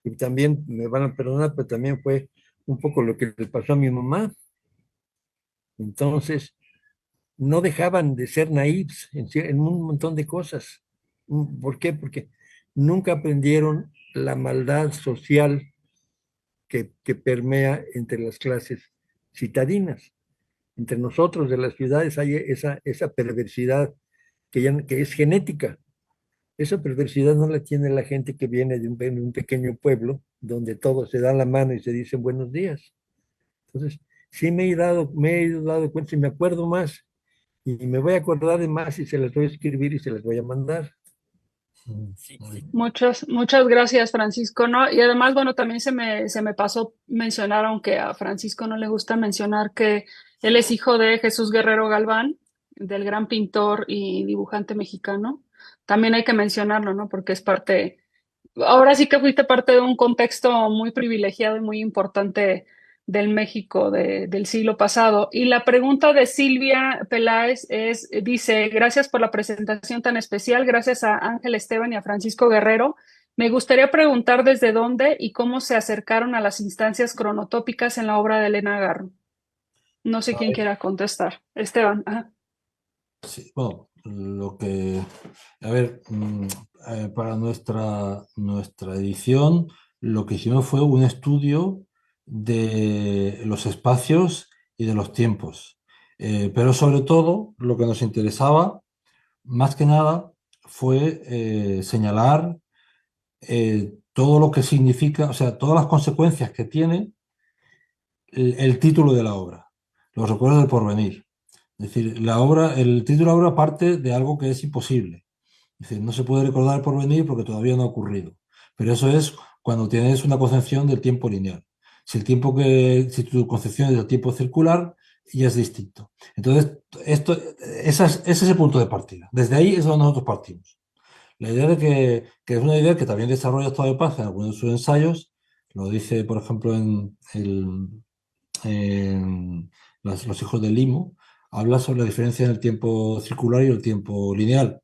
Y también me van a perdonar, pero también fue un poco lo que le pasó a mi mamá. Entonces, no dejaban de ser naíves en un montón de cosas. ¿Por qué? Porque nunca aprendieron la maldad social que permea entre las clases citadinas. Entre nosotros de las ciudades hay esa perversidad que es genética. Esa perversidad no la tiene la gente que viene de un pequeño pueblo donde todos se dan la mano y se dicen buenos días. Entonces, sí me he ido dado cuenta y me acuerdo más y me voy a acordar de más y se las voy a escribir y se las voy a mandar. Sí, sí. Muchas gracias, Francisco, ¿no? Y además, bueno, también se me pasó mencionar, aunque a Francisco no le gusta mencionar, que él es hijo de Jesús Guerrero Galván, del gran pintor y dibujante mexicano. También hay que mencionarlo, ¿no? Porque es parte, ahora sí que fuiste parte de un contexto muy privilegiado y muy importante del México del siglo pasado. Y la pregunta de Silvia Peláez dice, gracias por la presentación tan especial, gracias a Ángel Esteban y a Francisco Guerrero. Me gustaría preguntar desde dónde y cómo se acercaron a las instancias cronotópicas en la obra de Elena Garro. No sé quién quiera contestar. Esteban. Ajá. Sí, bueno, a ver, para nuestra edición, lo que hicimos fue un estudio de los espacios y de los tiempos. Pero sobre todo, lo que nos interesaba, más que nada, fue señalar todo lo que significa, o sea, todas las consecuencias que tiene el título de la obra, Los recuerdos del porvenir. Es decir, el título de la obra parte de algo que es imposible. Es decir, no se puede recordar el porvenir porque todavía no ha ocurrido. Pero eso es cuando tienes una concepción del tiempo lineal. Si tu concepción es del tiempo circular, ya es distinto. Entonces, ese es el punto de partida. Desde ahí es donde nosotros partimos. La idea que es una idea que también desarrolla Octavio Paz en algunos de sus ensayos, lo dice, por ejemplo, en Los hijos del Limo, habla sobre la diferencia en el tiempo circular y el tiempo lineal.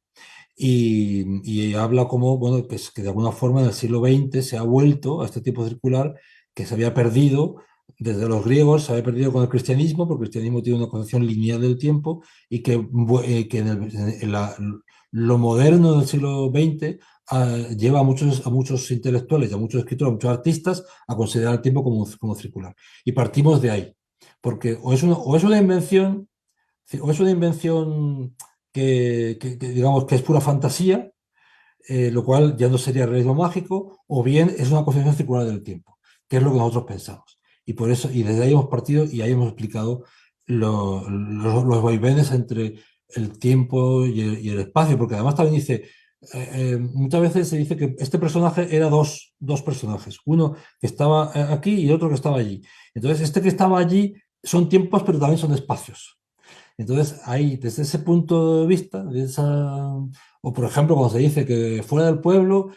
Y habla como, bueno, que de alguna forma en el siglo XX se ha vuelto a este tiempo circular que se había perdido desde los griegos, se había perdido con el cristianismo, porque el cristianismo tiene una concepción lineal del tiempo y que lo moderno del siglo XX lleva a muchos intelectuales, a muchos escritores, a muchos artistas a considerar el tiempo como circular. Y partimos de ahí, porque o es una invención, o es una invención digamos que es pura fantasía, lo cual ya no sería realismo mágico, o bien es una concepción circular del tiempo, que es lo que nosotros pensamos. Y por eso, y desde ahí hemos partido y ahí hemos explicado los vaivenes entre el tiempo y el espacio, porque además también dice, muchas veces se dice que este personaje era dos personajes, uno que estaba aquí y otro que estaba allí. Entonces, este que estaba allí son tiempos, pero también son espacios. Entonces, ahí, desde ese punto de vista, o por ejemplo, cuando se dice que fuera del pueblo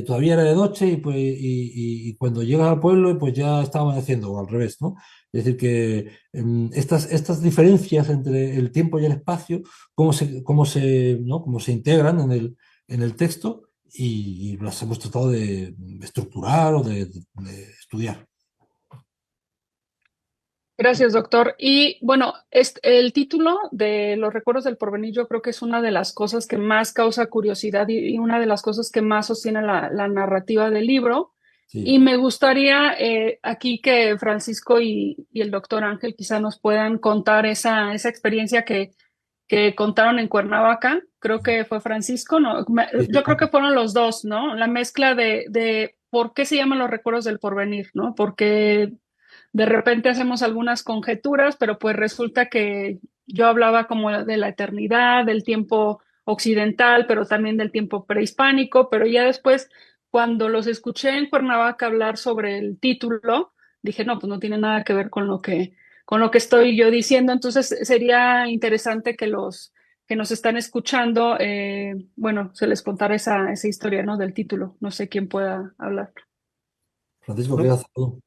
todavía era de noche y cuando llegas al pueblo pues ya estaba amaneciendo, o al revés, ¿no? Es decir, que estas diferencias entre el tiempo y el espacio, cómo se integran en el texto y las hemos tratado de estructurar o de estudiar. Gracias, doctor. Y bueno, el título de Los recuerdos del porvenir yo creo que es una de las cosas que más causa curiosidad y una de las cosas que más sostiene la narrativa del libro. Sí. Y me gustaría aquí que Francisco y el doctor Ángel quizá nos puedan contar esa experiencia que que contaron en Cuernavaca, creo que fue Francisco, no, yo creo que fueron los dos, ¿no? La mezcla de por qué se llaman los recuerdos del porvenir, ¿no? Porque de repente hacemos algunas conjeturas, pero pues resulta que yo hablaba como de la eternidad, del tiempo occidental, pero también del tiempo prehispánico, pero ya después, cuando los escuché en Cuernavaca hablar sobre el título, dije, no, pues no tiene nada que ver con lo que estoy yo diciendo, entonces sería interesante que los que nos están escuchando, bueno, se les contara esa historia, ¿no? Del título, no sé quién pueda hablar. Francisco, ¿qué ¿no? haces tú?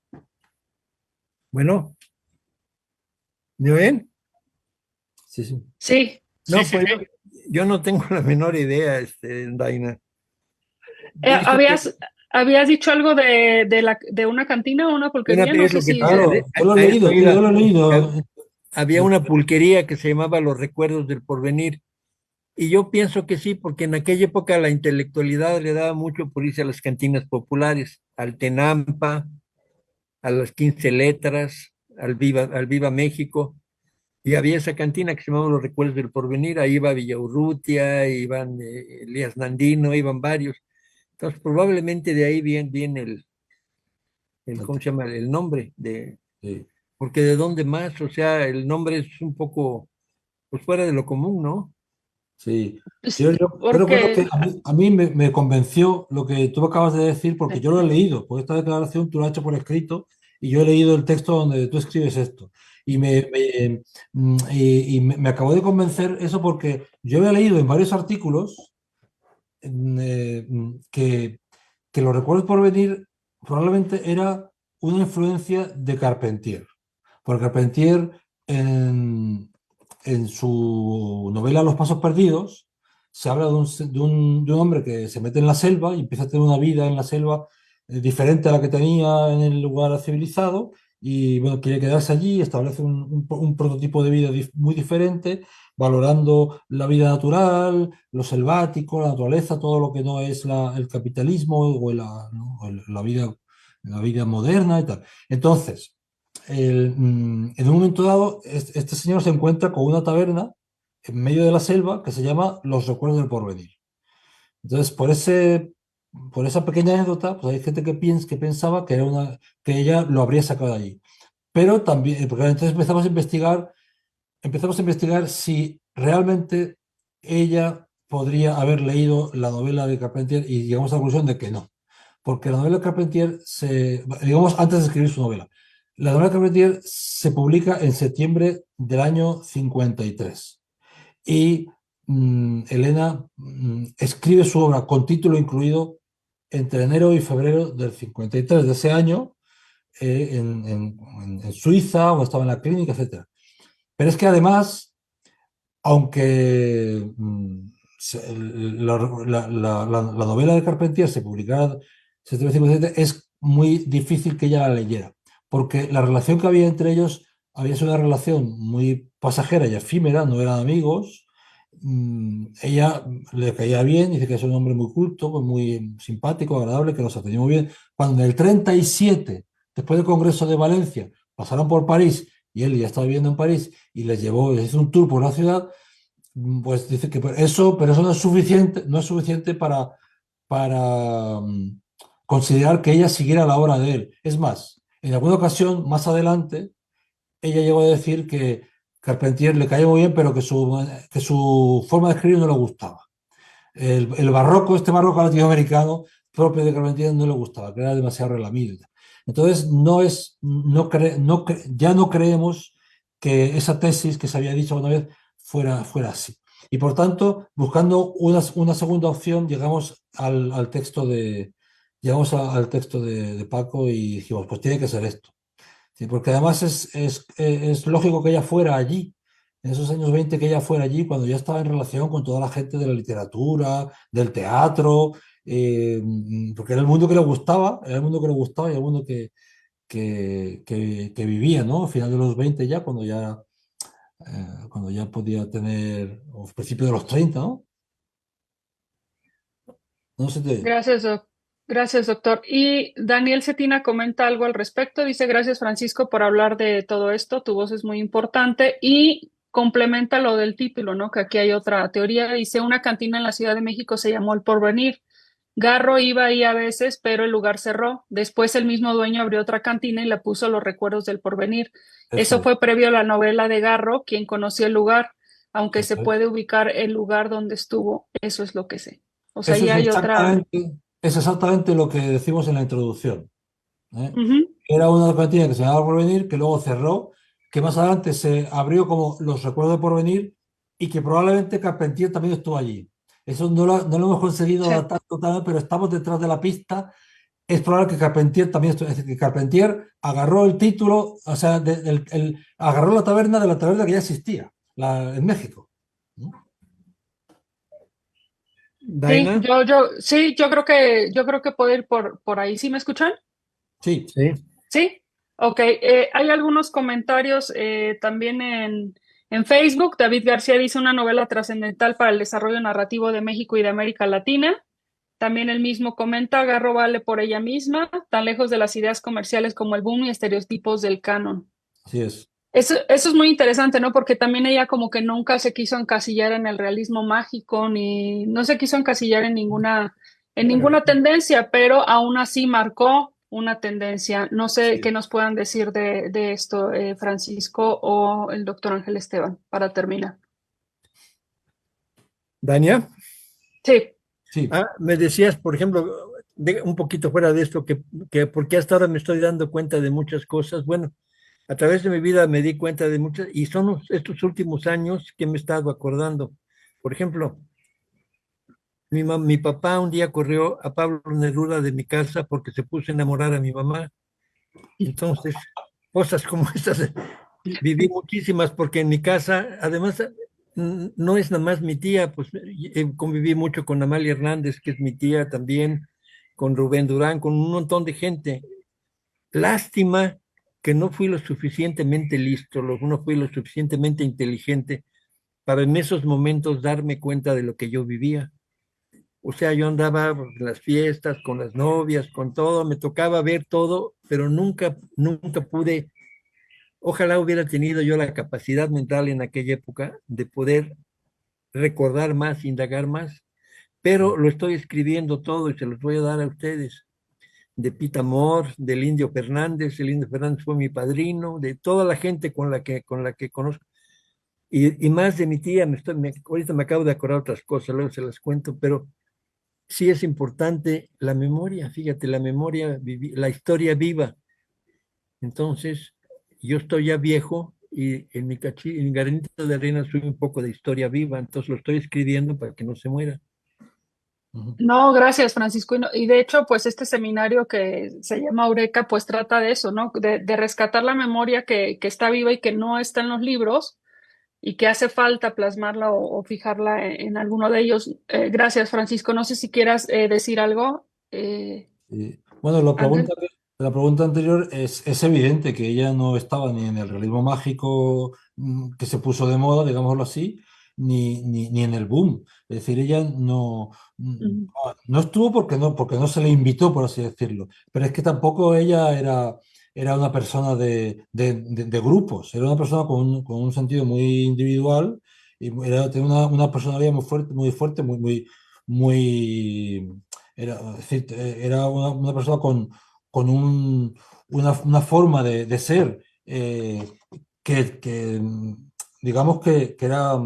Bueno, ¿me ven? Sí, sí. Sí, No, pues yo no tengo la menor idea, Daina. Dice que habías dicho algo de una cantina o una pulquería, no es sé lo que si... Claro, yo lo he a eso leído, tío, iba. yo lo he leído. Había una pulquería que se llamaba Los Recuerdos del Porvenir. Y yo pienso que sí, porque en aquella época la intelectualidad le daba mucho por irse a las cantinas populares, al Tenampa, a las 15 Letras, al Viva México. Y había esa cantina que se llamaba Los Recuerdos del Porvenir. Ahí iba Villaurrutia, iban Elías Nandino, iban varios. Entonces, probablemente de ahí viene ¿cómo se llama? El nombre Sí. porque de dónde más, o sea, el nombre es un poco, pues fuera de lo común, ¿no? Sí, pues, yo recuerdo que porque a mí me convenció lo que tú acabas de decir porque yo lo he leído, porque esta declaración tú la has hecho por escrito y yo he leído el texto donde tú escribes esto. Y me acabó de convencer eso porque yo había leído en varios artículos que los recuerdos por venir probablemente era una influencia de Carpentier. Porque Carpentier en su novela Los Pasos Perdidos se habla de un hombre que se mete en la selva y empieza a tener una vida en la selva diferente a la que tenía en el lugar civilizado y bueno, quiere quedarse allí, establece un prototipo de vida muy diferente, valorando la vida natural, lo selvático, la naturaleza, todo lo que no es el capitalismo ¿no? La vida moderna y tal. Entonces, en un momento dado, este señor se encuentra con una taberna en medio de la selva que se llama Los Recuerdos del Porvenir. Entonces, por esa pequeña anécdota, pues hay gente que pensaba que ella lo habría sacado de allí. Pero también, porque entonces empezamos a investigar si realmente ella podría haber leído la novela de Carpentier y llegamos a la conclusión de que no. Porque la novela de Carpentier digamos, antes de escribir su novela, la novela de Carpentier se publica en septiembre del año 53 y Elena escribe su obra con título incluido entre enero y febrero del 53 de ese año en Suiza, o estaba en la clínica, etcétera. Pero es que además, aunque la novela de Carpentier se publicara en 1957, es muy difícil que ella la leyera, porque la relación que había entre ellos había sido una relación muy pasajera y efímera, no eran amigos. Ella le caía bien, dice que es un hombre muy culto, pues muy simpático, agradable, que los atendió muy bien. Cuando en el 37, después del Congreso de Valencia, pasaron por París y él ya estaba viviendo en París y les hizo un tour por la ciudad, pues dice que pero eso no es suficiente para considerar que ella siguiera la obra de él. Es más, en alguna ocasión, más adelante, ella llegó a decir que Carpentier le caía muy bien, pero que su forma de escribir no le gustaba. El barroco, este barroco latinoamericano propio de Carpentier no le gustaba, que era demasiado relamido. Entonces, ya no creemos que esa tesis que se había dicho una vez fuera así. Y por tanto, buscando una segunda opción, llegamos al texto de Paco y dijimos, pues tiene que ser esto. Sí, porque además es lógico que ella fuera allí, en esos años 20 que ella fuera allí, cuando ya estaba en relación con toda la gente de la literatura, del teatro, porque era el mundo que le gustaba, era el mundo que le gustaba y el mundo que vivía, ¿no? A final de los 20 ya, cuando ya podía tener, o principio de los 30, ¿no? No sé, Gracias, gracias, doctor. Y Daniel Cetina comenta algo al respecto. Dice, gracias, Francisco, por hablar de todo esto. Tu voz es muy importante. Y complementa lo del título, ¿no? Que aquí hay otra teoría. Dice, una cantina en la Ciudad de México se llamó El Porvenir. Garro iba ahí a veces, pero el lugar cerró. Después el mismo dueño abrió otra cantina y le puso Los Recuerdos del Porvenir. Eso Eso es, fue previo a la novela de Garro, quien conoció el lugar, aunque se eso es. puede ubicar el lugar donde estuvo. Eso es lo que sé. O sea, Eso ya hay otra. es exactamente lo que decimos en la introducción. ¿Eh? Ujú. Era una cantina que se llamaba Porvenir, que luego cerró, que más adelante se abrió como Los Recuerdos de Porvenir y que probablemente Carpentier también estuvo allí. Eso no lo hemos conseguido Sí. datar totalmente, pero estamos detrás de la pista. Es probable que Carpentier también estuvo, es decir, que Carpentier agarró el título, o sea, agarró la taberna de la taberna que ya existía en México. ¿No? Sí, Daina, sí, yo creo que puedo ir por ahí. ¿Sí me escuchan? Sí, sí. Sí, ok. Hay algunos comentarios también en Facebook. David García dice una novela trascendental para el desarrollo narrativo de México y de América Latina. También él mismo comenta, Garro vale por ella misma, tan lejos de las ideas comerciales como el boom y estereotipos del canon. así es. Eso es muy interesante, ¿no? Porque también ella como que nunca se quiso encasillar en el realismo mágico, ni no se quiso encasillar en ninguna tendencia, pero aún así marcó una tendencia. No sé Sí. qué nos puedan decir de esto, Francisco o el doctor Ángel Esteban, para terminar. Dania. Sí. Sí. Me decías, por ejemplo, un poquito fuera de esto, que porque hasta ahora me estoy dando cuenta de muchas cosas. Bueno, a través de mi vida me di cuenta de muchas, y son estos últimos años que me he estado acordando. Por ejemplo, mi papá un día corrió a Pablo Neruda de mi casa porque se puso a enamorar a mi mamá. Entonces, cosas como estas, viví muchísimas porque en mi casa, además, no es nada más mi tía, pues conviví mucho con Amalia Hernández, que es mi tía también, con Rubén Durán, con un montón de gente. Lástima que no fui lo suficientemente listo, no fui lo suficientemente inteligente para en esos momentos darme cuenta de lo que yo vivía. O sea, yo andaba en las fiestas, con las novias, con todo, me tocaba ver todo, pero nunca pude. Ojalá hubiera tenido yo la capacidad mental en aquella época de poder recordar más, indagar más, pero lo estoy escribiendo todo y se los voy a dar a ustedes. De Pita Amor, del Indio Fernández, el Indio Fernández fue mi padrino, de toda la gente con la que conozco, y más de mi tía, ahorita me acabo de acordar otras cosas, luego se las cuento, pero sí es importante la memoria, fíjate, la memoria, la historia viva. Entonces, yo estoy ya viejo y en mi granito de arena soy un poco de historia viva, entonces lo estoy escribiendo para que no se muera. Ujú. No, gracias, Francisco. Y de hecho, pues este seminario que se llama Eureka, pues trata de eso, ¿no? De rescatar la memoria que está viva y que no está en los libros y que hace falta plasmarla o fijarla en alguno de ellos. Gracias, Francisco. No sé si quieras decir algo, Bueno, Ángel. la pregunta anterior es evidente que ella no estaba ni en el realismo mágico que se puso de moda, digámoslo así, ni en el boom. Es decir, ella Ujú. no estuvo porque no se le invitó, por así decirlo. Pero es que tampoco ella era una persona de grupos, era una persona con un sentido muy individual y tenía una personalidad muy fuerte, muy es decir, era una persona con una forma de ser digamos que era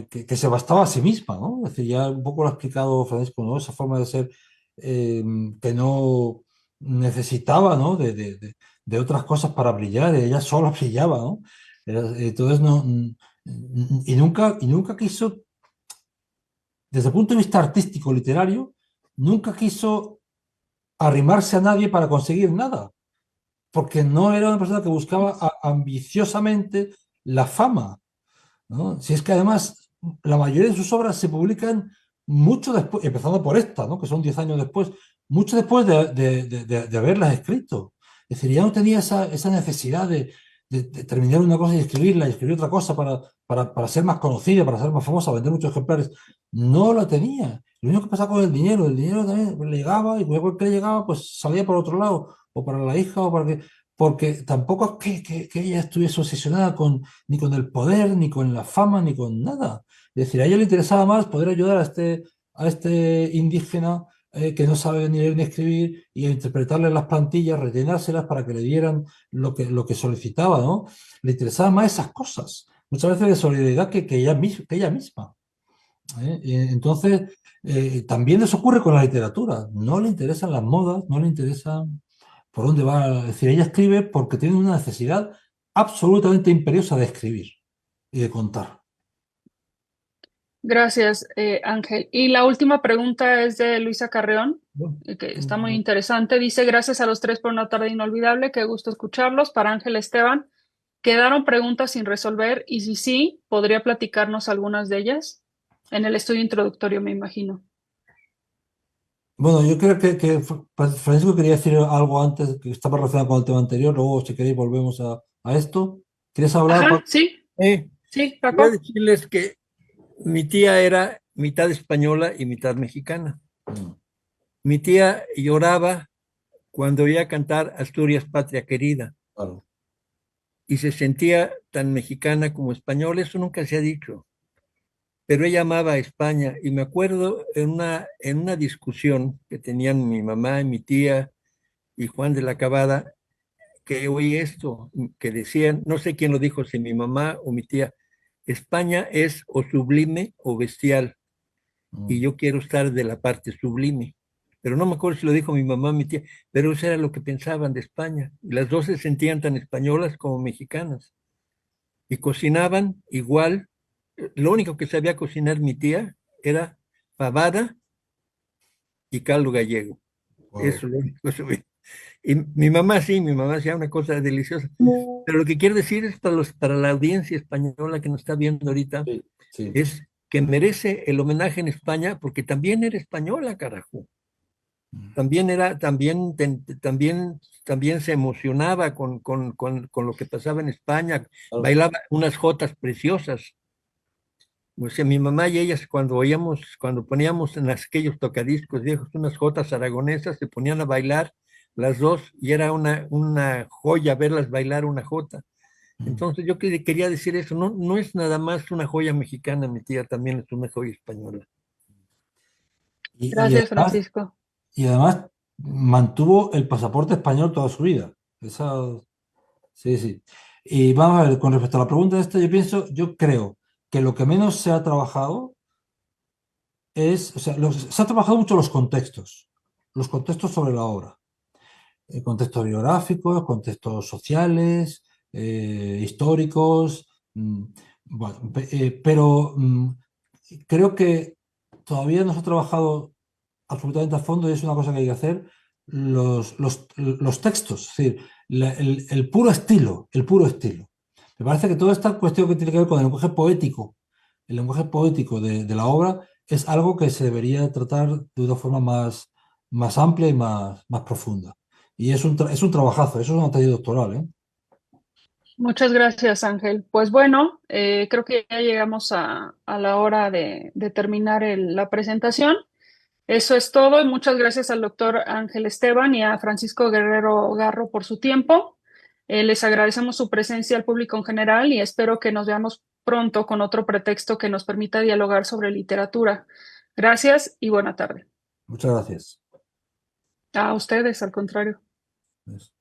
que se bastaba a sí misma, ¿no? Es decir, ya un poco lo ha explicado Francisco, ¿no? Esa forma de ser eh, que no necesitaba, ¿no? De otras cosas para brillar, ella sola brillaba, ¿no? Entonces y nunca quiso, desde el punto de vista artístico, literario, nunca quiso arrimarse a nadie para conseguir nada, porque no era una persona que buscaba ambiciosamente la fama, ¿no? Si es que además la mayoría de sus obras se publican mucho después, empezando por esta, ¿no? Que son 10 años después, mucho después de haberlas escrito. Es decir, ya no tenía esa necesidad de terminar una cosa y escribirla y escribir otra cosa para ser más conocida, para ser más famosa, vender muchos ejemplares. No lo tenía. Lo único que pasaba con el dinero también le llegaba y luego que le llegaba, pues salía por otro lado, o para la hija, o para que. porque tampoco es que ella estuviese obsesionada ni con el poder, ni con la fama, ni con nada. Es decir, a ella le interesaba más poder ayudar a este indígena que no sabe ni leer ni escribir y a interpretarle las plantillas, rellenárselas para que le dieran lo que solicitaba, ¿no? Le interesaban más esas cosas, muchas veces de solidaridad que ella misma. Y entonces, también eso ocurre con la literatura. No le interesan las modas, no le interesan por dónde va. Es decir, ella escribe porque tiene una necesidad absolutamente imperiosa de escribir y de contar. Gracias, Ángel. Y la última pregunta es de Luisa Carreón, Bueno, que está muy interesante. Dice, gracias a los tres por una tarde inolvidable, qué gusto escucharlos. Para Ángel Esteban, ¿quedaron preguntas sin resolver? Y si sí, ¿podría platicarnos algunas de ellas? En el estudio introductorio, me imagino. Bueno, yo creo que Francisco quería decir algo antes que estaba relacionado con el tema anterior, luego si queréis volvemos a esto. ¿Quieres hablar, Ajá, Paco? sí, sí, quería Paco. decirles que mi tía era mitad española y mitad mexicana. Mm, Mi tía lloraba cuando oía cantar Asturias, patria querida, claro. y se sentía tan mexicana como española. Eso nunca se ha dicho, pero ella amaba a España. Y me acuerdo en una discusión que tenían mi mamá y mi tía y Juan de la Cabada, que oí esto, que decían, no sé quién lo dijo, si mi mamá o mi tía, España es o sublime o bestial, y Mm, yo quiero estar de la parte sublime. Pero no me acuerdo si lo dijo mi mamá o mi tía, pero eso era lo que pensaban de España. Y las dos se sentían tan españolas como mexicanas. Y cocinaban igual. Lo único que sabía cocinar mi tía era fabada y caldo gallego. wow. Eso es lo único que sabía. Y mi mamá hacía una cosa deliciosa. Pero lo que quiero decir es para la audiencia española que nos está viendo ahorita, Sí, sí. es que merece el homenaje en España porque también era española, carajo. Mm, También se emocionaba con lo que pasaba en España, claro. bailaba unas jotas preciosas. O sea, mi mamá y ellas cuando poníamos en aquellos tocadiscos viejos unas jotas aragonesas, se ponían a bailar las dos y era una joya verlas bailar una jota. Mm. Entonces yo quería decir eso, no, no es nada más una joya mexicana, mi tía también es una joya española. Y Gracias, además, Francisco. y además mantuvo el pasaporte español toda su vida. Esa, sí, sí. Y vamos a ver, con respecto a la pregunta esta, yo creo que lo que menos se ha trabajado o sea, se ha trabajado mucho los contextos sobre la obra, contextos biográficos, contextos sociales, históricos, bueno, pero creo que todavía no se ha trabajado absolutamente a fondo y es una cosa que hay que hacer, los textos, es decir, el puro estilo, el puro estilo. Me parece que toda esta cuestión que tiene que ver con el lenguaje poético de la obra, es algo que se debería tratar de una forma más amplia y más profunda. Y es un trabajazo, eso es una tesis doctoral, ¿eh? Muchas gracias, Ángel. Pues bueno, creo que ya llegamos a la hora de terminar la presentación. Eso es todo y muchas gracias al doctor Ángel Esteban y a Francisco Guerrero Garro por su tiempo. Les agradecemos su presencia al público en general y espero que nos veamos pronto con otro pretexto que nos permita dialogar sobre literatura. Gracias y buena tarde. Muchas gracias. A ustedes, al contrario. Pues,